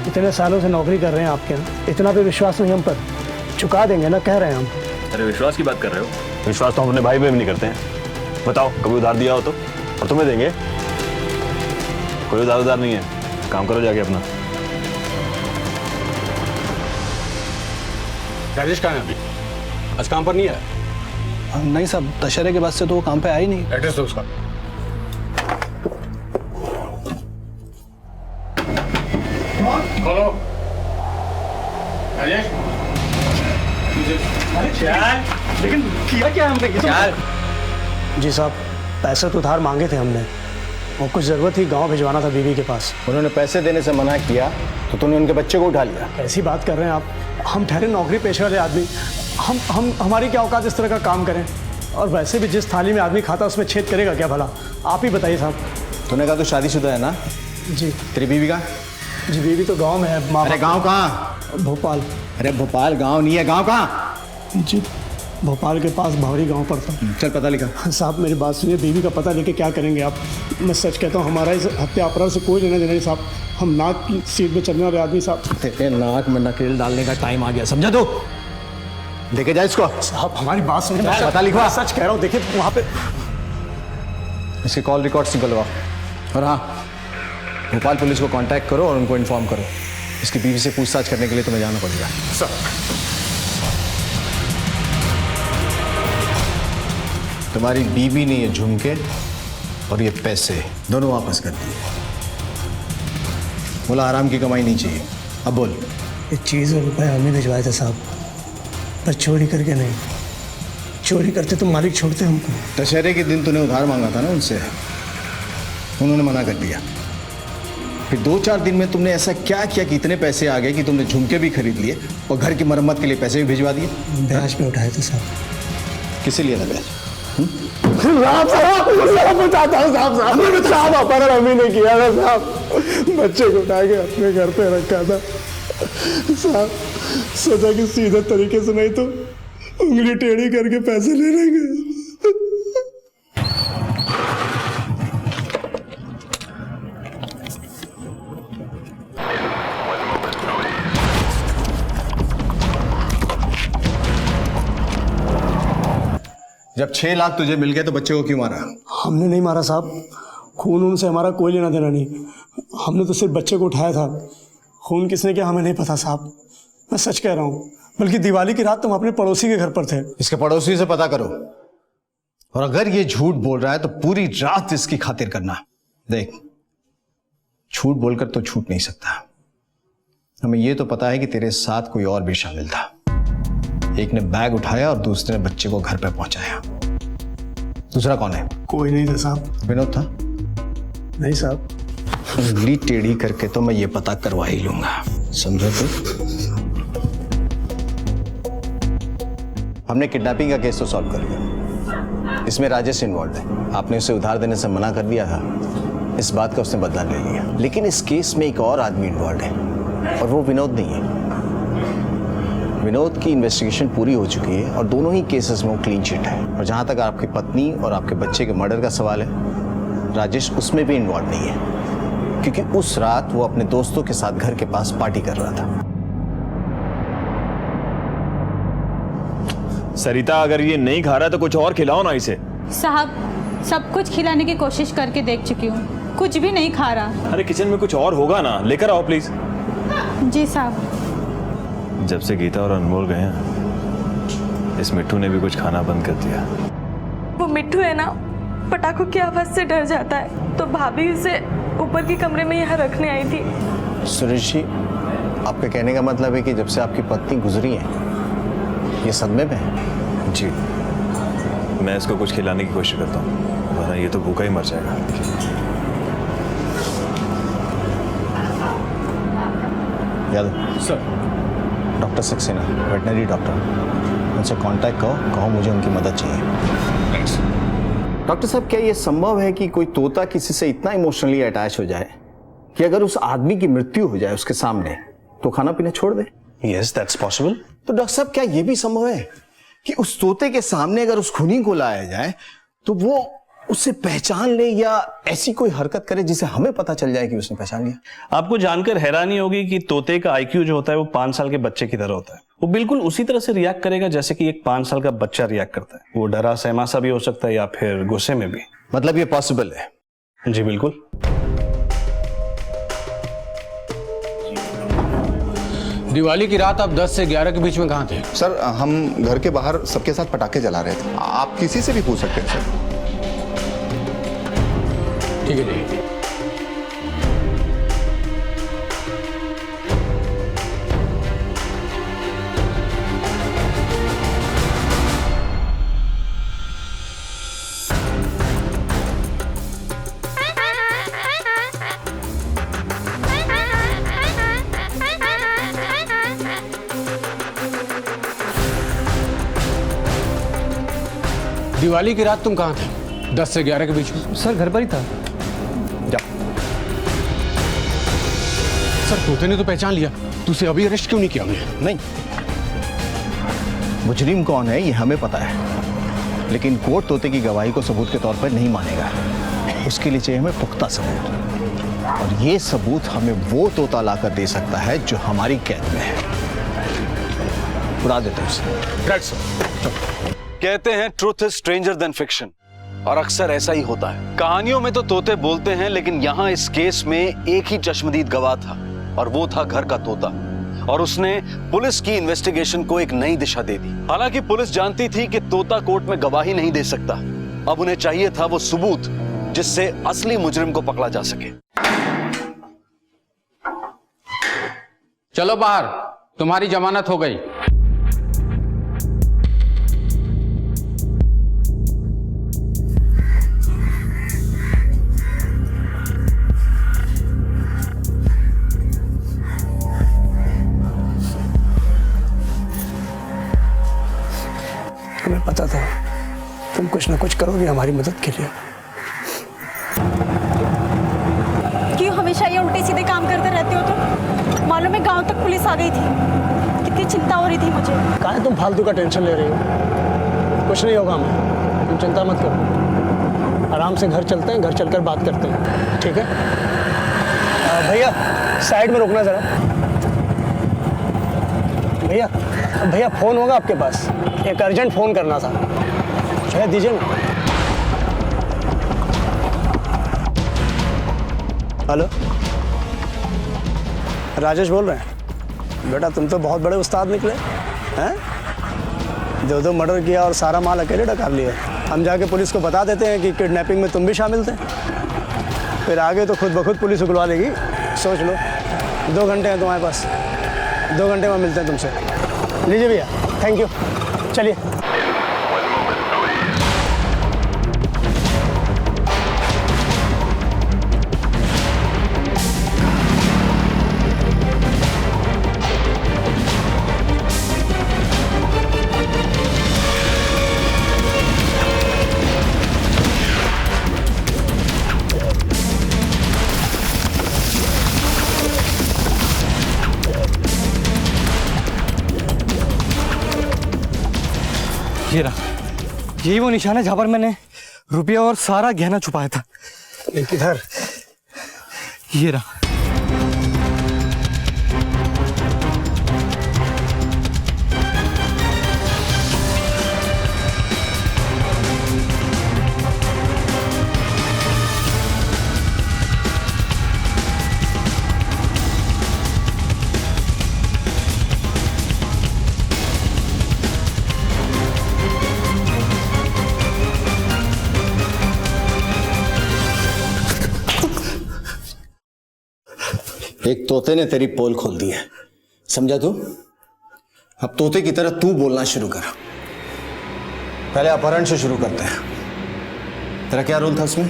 इतने सालों से नौकरी कर रहे हैं आपके यहाँ, इतना भी विश्वास नहीं हम पर? चुका देंगे ना, कह रहे हैं हम। अरे विश्वास की बात कर रहे हो? विश्वास तो हम अपने भाई पे भी नहीं करते हैं। बताओ कभी उधार दिया हो तो, और तुम्हें देंगे? कोई उधार उधार नहीं है, काम करो जाके अपना। राजेश कहाँ है अभी? आज काम पर नहीं आया? नहीं साहब, दशहरे के बाद से तो वो काम पे आया ही नहीं। एड्रेस दो उसका। खोलो। राजेश, लेकिन किया क्या हमने? जी साहब, पैसे तो उधार मांगे थे हमने, और कुछ जरूरत थी, गांव भिजवाना था बीवी के पास। उन्होंने पैसे देने से मना किया तो तूने उनके बच्चे को उठा लिया। कैसी बात कर रहे हैं आप? हम ठहरे नौकरी पेशे वाले आदमी, हमारी क्या औकात इस तरह का काम करें? और वैसे भी जिस थाली में आदमी खाता उसमें छेद करेगा क्या भला? आप ही बताइए साहब। तूने कहा तू शादीशुदा है ना? जी। तेरी बीवी कहाँ? जी बीवी तो गाँव में है। अरे गाँव कहाँ? भोपाल। अरे भोपाल गाँव नहीं है, गाँव कहाँ? जी भोपाल के पास भावरी गांव पड़ता। चल पता लिखा। साहब मेरी बात सुनिए, बीवी का पता लेके क्या करेंगे आप? मैं सच कहता हूँ, हमारा इस हत्या अपराध से कोई लेना देना नहीं साहब। हम नाक की सीट पे चलने वाले आदमी साहब। तेरे नाक में नकेल डालने का टाइम आ गया, समझा तू? लेके जा इसको। साहब हमारी बात सुनिए, पता लिखवा। सच कह रहा हूँ, देखिए वहाँ पे इसके कॉल रिकॉर्ड्स निकलवा। और हाँ, भोपाल पुलिस को कांटेक्ट करो और उनको इन्फॉर्म करो। इसकी बीवी से पूछताछ करने के लिए तुम्हें जाना पड़ेगा। सर तुम्हारी बीवी ने ये झुमके और ये पैसे दोनों वापस कर दिए। बोला आराम की कमाई नहीं चाहिए। अब बोल। ये चीज़ और रुपये हमें भिजवाए थे साहब, पर चोरी करके नहीं। चोरी करते तो मालिक छोड़ते हमको। दशहरे के दिन तूने उधार मांगा था ना उनसे, उन्होंने मना कर दिया। फिर 2-4 दिन में तुमने ऐसा क्या किया कि इतने पैसे आ गए कि तुमने झुमके भी खरीद लिए और घर की मरम्मत के लिए पैसे भी भिजवा दिए? ब्याज पे उठाए थे साहब। किसे लिया था ब्याज? साहब अपहरण हमें नहीं किया था साहब, बच्चे को उठा के अपने घर पे रखा था साहब। सोचा कि सीधे तरीके से नहीं तो उंगली टेढ़ी करके पैसे ले लेंगे। जब 6 लाख तुझे मिल गए तो बच्चे को क्यों मारा? हमने नहीं मारा साहब, खून उनसे हमारा कोई लेना देना नहीं। हमने तो सिर्फ बच्चे को उठाया था। खून किसने किया हमें नहीं पता साहब, मैं सच कह रहा हूँ। बल्कि दिवाली की रात तुम अपने पड़ोसी के घर पर थे। इसके पड़ोसी से पता करो, और अगर ये झूठ बोल रहा है तो पूरी रात इसकी खातिर करना। देख, झूठ बोलकर तो छूट नहीं सकता। हमें ये तो पता है कि तेरे साथ कोई और भी शामिल था। एक ने बैग उठाया और दूसरे ने बच्चे को घर पर पहुंचाया। दूसरा कौन है? कोई नहीं था साहब। विनोद था? नहीं साहब। उंगली टेढ़ी करके तो मैं ये पता करवा ही लूंगा, समझो तो? हमने किडनैपिंग का केस तो सॉल्व कर लिया, इसमें राजेश इन्वॉल्व है। आपने उसे उधार देने से मना कर दिया था, इस बात का उसने बदला ले लिया। लेकिन इस केस में एक और आदमी इन्वॉल्व है और वो विनोद नहीं है। विनोद की इन्वेस्टिगेशन पूरी हो चुकी है और दोनों ही केसेस में वो क्लीन चिट है। और जहां तक आपकी पत्नी और आपके बच्चे के मर्डर का सवाल है, राजेश उसमें भी इन्वॉल्व नहीं है, क्योंकि उस रात वो अपने दोस्तों के साथ घर के पास पार्टी कर रहा था। सरिता, अगर ये नहीं खा रहा तो कुछ और खिलाओ ना इसे। साहब, सब कुछ खिलाने की कोशिश करके देख चुकी हूँ, कुछ भी नहीं खा रहा। अरे किचन में कुछ और होगा ना, लेकर आओ प्लीज। जी साहब। जब से गीता और अनमोल गए हैं, इस मिट्टू ने भी कुछ खाना बंद कर दिया। वो मिट्टू है ना, पटाखों की आवाज से डर जाता है, तो भाभी उसे ऊपर के कमरे में यहाँ रखने आई थी। सुरेश जी, आपके कहने का मतलब है कि जब से आपकी पत्नी गुजरी है ये सदमे में है? जी, मैं इसको कुछ खिलाने की कोशिश करता हूँ, वरना ये तो भूखा ही मर जाएगा। Yadav sir, doctor Saxena, veterinary doctor, उनसे कांटेक्ट कहो मुझे उनकी मदद चाहिए। डॉक्टर साहब, क्या ये संभव है कि कोई तोता किसी से इतना इमोशनली अटैच हो जाए कि अगर उस आदमी की मृत्यु हो जाए उसके सामने तो खाना पीना छोड़ दे? Yes, that's possible. तो डॉक्टर साहब, क्या ये भी संभव है कि उस तोते के सामने अगर उस खूनी को लाया जाए तो वो उसे पहचान ले, या ऐसी कोई हरकत करे जिसे हमें पता चल जाए कि उसने पहचान लिया? आपको जानकर हैरानी होगी कि तोते का आईक्यू जो होता है वो 5 साल के बच्चे की तरह होता है। वो बिल्कुल उसी तरह से रिएक्ट करेगा जैसे कि एक 5 साल का बच्चा रिएक्ट करता है। वो डरा सहमा सा भी हो सकता है या फिर गुस्से में भी। मतलब ये पॉसिबल है? जी बिल्कुल। दिवाली की रात आप 10 से 11 के बीच में कहाँ थे? सर, हम घर के बाहर सबके साथ पटाखे जला रहे थे। आप किसी से भी पूछ सकते हैं सर। ठीक है जी। दिवाली की रात तुम कहाँ थे 10 से 11 के बीच में? सर घर पर ही था। जा। सर तोते ने तो पहचान लिया, तो उसे अभी अरेस्ट क्यों नहीं किया हमने? नहीं, मुजरिम कौन है ये हमें पता है, लेकिन कोर्ट तोते की गवाही को सबूत के तौर पर नहीं मानेगा। उसके लिए चाहिए हमें पुख्ता सबूत, और ये सबूत हमें वो तोता लाकर दे सकता है जो हमारी कैद में है। उड़ा देते उसे। कहते हैं truth is stranger then fiction, और अक्सर ऐसा ही होता है। कहानियों में तो तोते बोलते हैं, लेकिन यहाँ इस केस में एक ही चश्मदीद गवाह था, और वो था घर का तोता। और उसने पुलिस की इन्वेस्टिगेशन को एक नई दिशा दे दी। हालांकि पुलिस जानती थी कि तोता कोर्ट में गवाही नहीं दे सकता। अब उन्हें चाहिए था वो सबूत जिससे असली मुजरिम को पकड़ा जा सके। चलो बाहर, तुम्हारी जमानत हो गई। हमें पता था तुम कुछ ना कुछ करोगे हमारी मदद के लिए। क्यों हमेशा ये उल्टे सीधे काम करते रहते हो तुम? मालूम है गांव तक पुलिस आ गई थी, कितनी चिंता हो रही थी मुझे। काहे तुम फालतू का टेंशन ले रही हो? कुछ नहीं होगा हमें, तुम चिंता मत करो। आराम से घर चलते हैं, घर चलकर बात करते हैं, ठीक है? भैया साइड में रुकना जरा। भैया फोन होगा आपके पास? एक अर्जेंट फोन करना था, शायद दीजिए ना। हेलो, राजेश बोल रहे हैं? बेटा तुम तो बहुत बड़े उस्ताद निकले हैं। 2 मर्डर किया और सारा माल अकेले डकार लिया। हम जाके पुलिस को बता देते हैं कि किडनैपिंग में तुम भी शामिल थे, फिर आगे तो खुद ब खुद पुलिस उगलवा लेगी। सोच लो, 2 घंटे हैं तुम्हारे पास, 2 घंटे में मिलते हैं तुमसे। लीजिए भैया, थैंक यू, चलिए। ये रहा, यही वो निशान है जहां पर मैंने रुपया और सारा गहना छुपाया था। किधर? ये रहा। एक तोते ने तेरी पोल खोल दी है, समझा तू? अब तोते की तरह तू बोलना शुरू कर। पहले अपहरण से शुरू करते हैं। तेरा क्या रोल था उसमें?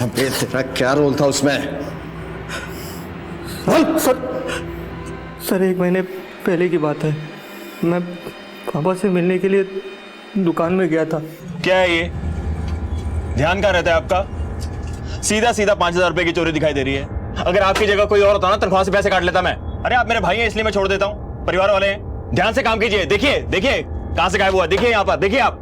अबे तेरा क्या रोल था उसमें? सर 1 महीने पहले की बात है, मैं पापा से मिलने के लिए दुकान में गया था। क्या है ये? ध्यान कहाँ रहता है आपका? सीधा सीधा 5,000 रुपए की चोरी दिखाई दे रही है। अगर आपकी जगह कोई और होता ना, तनख्वाह से पैसे काट लेता मैं। अरे आप मेरे भाई हैं इसलिए मैं छोड़ देता हूँ, परिवार वाले हैं। ध्यान से काम कीजिए। देखिए देखिए कहां से गायब हुआ, देखिए यहाँ पर, देखिए आप।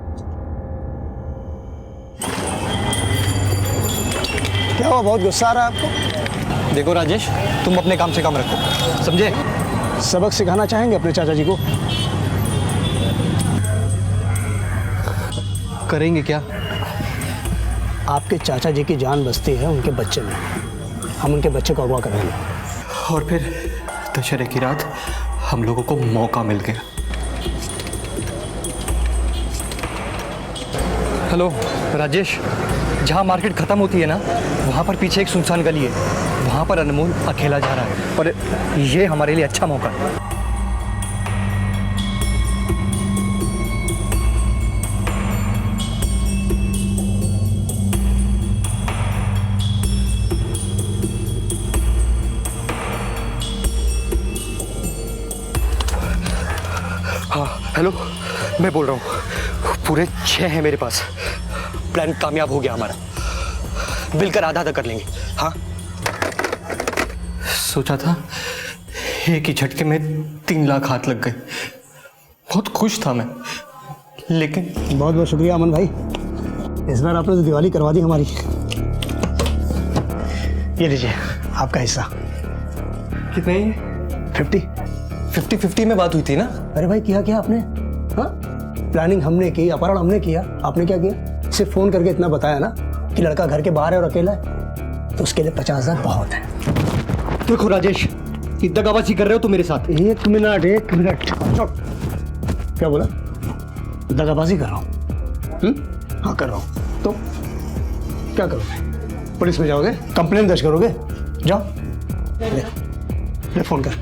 क्या हुआ, बहुत गुस्सा आ रहा है आपको? देखो राजेश, तुम अपने काम से काम रखो, समझे? सबक सिखाना चाहेंगे अपने चाचा जी को? करेंगे क्या? आपके चाचा जी की जान बसती है उनके बच्चे में। हम उनके बच्चे को अगवा करेंगे। और फिर दशहरे की रात हम लोगों को मौका मिल गया। हेलो राजेश, जहाँ मार्केट खत्म होती है ना, वहाँ पर पीछे एक सुनसान गली है, वहाँ पर अनमोल अकेला जा रहा है और ये हमारे लिए अच्छा मौका है। हेलो, मैं बोल रहा हूँ, पूरे 6 हैं मेरे पास। प्लान कामयाब हो गया हमारा, मिलकर आधा आधा कर लेंगे। हाँ, सोचा था एक ही झटके में 3 लाख हाथ लग गए। बहुत खुश था मैं, लेकिन बहुत बहुत शुक्रिया अमन भाई, इस बार आपने तो दिवाली करवा दी हमारी। ये लीजिए आपका हिस्सा। कितने? 50-50 में बात हुई थी ना? अरे भाई किया क्या आपने? हाँ, प्लानिंग हमने की, अपहरण हमने किया, आपने क्या किया? सिर्फ फोन करके इतना बताया ना कि लड़का घर के बाहर है और अकेला है, तो उसके लिए 50,000 बहुत है। देखो राजेश, इतना दगाबाजी कर रहे हो तुम मेरे साथ। 1 मिनट। क्या बोला? दगाबाजी कर रहा हूँ? हाँ कर रहा हूँ। तो क्या करोगे? पुलिस में जाओगे? कंप्लेन दर्ज करोगे? जाओ, ले फोन कर,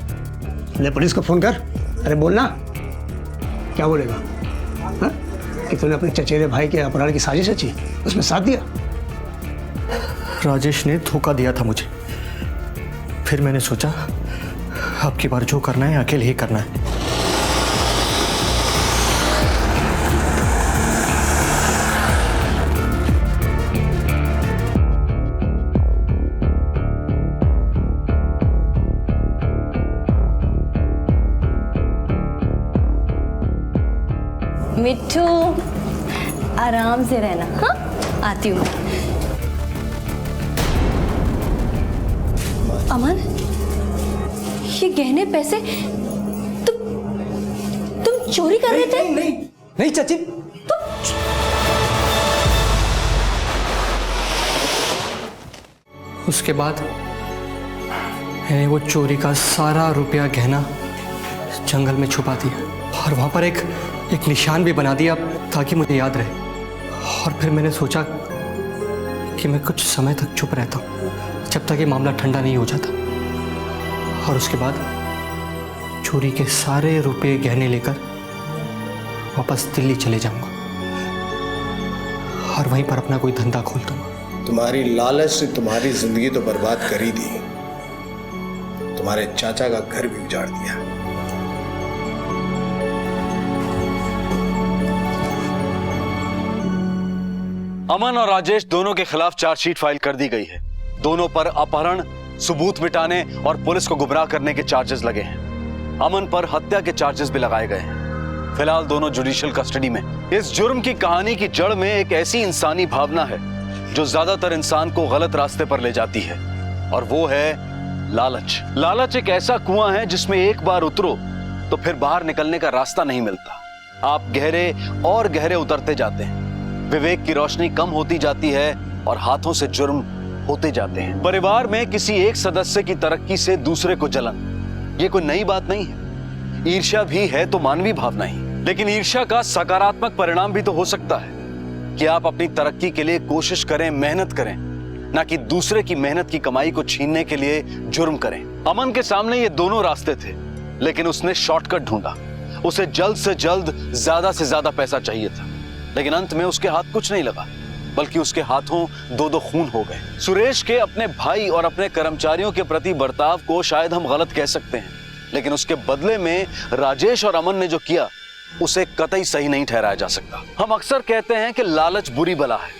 ले पुलिस को फोन कर। अरे बोलना, क्या बोलेगा? हाँ? कि तूने अपने चचेरे भाई के अपहरण की साजिश रची, उसमें साथ दिया? राजेश ने धोखा दिया था मुझे, फिर मैंने सोचा अब की बार जो करना है अकेले ही करना है। मिट्टू, आराम से रहना। हाँ, आती हूँ। अमन, ये गहने पैसे तुम चोरी कर रहे थे? नहीं चाची, उसके बाद मैंने वो चोरी का सारा रुपया गहना जंगल में छुपा दिया और वहां पर एक निशान भी बना दिया ताकि मुझे याद रहे। और फिर मैंने सोचा कि मैं कुछ समय तक चुप रहता हूँ जब तक ये मामला ठंडा नहीं हो जाता, और उसके बाद चोरी के सारे रुपए गहने लेकर वापस दिल्ली चले जाऊंगा और वहीं पर अपना कोई धंधा खोल दूंगा। तुम्हारी लालच ने तुम्हारी जिंदगी तो बर्बाद कर ही दी, तुम्हारे चाचा का घर भी उजाड़ दिया। अमन और राजेश दोनों के खिलाफ चार्जशीट फाइल कर दी गई है। दोनों पर अपहरण, सबूत मिटाने और पुलिस को गुमराह करने के चार्जेस लगे हैं। अमन पर हत्या के चार्जेस भी लगाए गए हैं। फिलहाल दोनों जुडिशियल कस्टडी में। इस जुर्म की कहानी की जड़ में एक ऐसी इंसानी भावना है जो ज्यादातर इंसान को गलत रास्ते पर ले जाती है, और वो है लालच। लालच एक ऐसा कुआं है जिसमें एक बार उतरो तो फिर बाहर निकलने का रास्ता नहीं मिलता। आप गहरे और गहरे उतरते जाते हैं, विवेक की रोशनी कम होती जाती है और हाथों से जुर्म होते जाते हैं। परिवार में किसी एक सदस्य की तरक्की से दूसरे को जलन, ये कोई नई बात नहीं है। ईर्ष्या भी है तो मानवीय भावना ही, लेकिन ईर्ष्या का सकारात्मक परिणाम भी तो हो सकता है कि आप अपनी तरक्की के लिए कोशिश करें, मेहनत करें, ना कि दूसरे की मेहनत की कमाई को छीनने के लिए जुर्म करें। अमन के सामने ये दोनों रास्ते थे, लेकिन उसने शॉर्टकट ढूंढा। उसे जल्द से जल्द ज्यादा से ज्यादा पैसा चाहिए था, लेकिन अंत में उसके हाथ कुछ नहीं लगा, बल्कि उसके हाथों दो दो खून हो गए। सुरेश के अपने भाई और अपने कर्मचारियों के प्रति बर्ताव को शायद हम गलत कह सकते हैं, लेकिन उसके बदले में राजेश और अमन ने जो किया उसे कतई सही नहीं ठहराया जा सकता। हम अक्सर कहते हैं कि लालच बुरी बला है,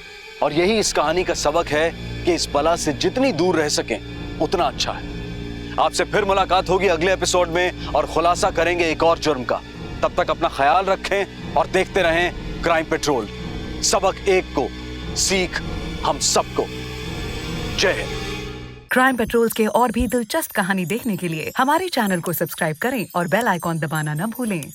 और यही इस कहानी का सबक है कि इस बला से जितनी दूर रह सकें उतना अच्छा है। आपसे फिर मुलाकात होगी अगले एपिसोड में और खुलासा करेंगे एक और जुर्म का। तब तक अपना ख्याल रखें और देखते रहें क्राइम पेट्रोल। सबक एक को, सीख हम सबको। जय हिंद। क्राइम पेट्रोल के और भी दिलचस्प कहानी देखने के लिए हमारे चैनल को सब्सक्राइब करें और बेल आइकॉन दबाना न भूलें।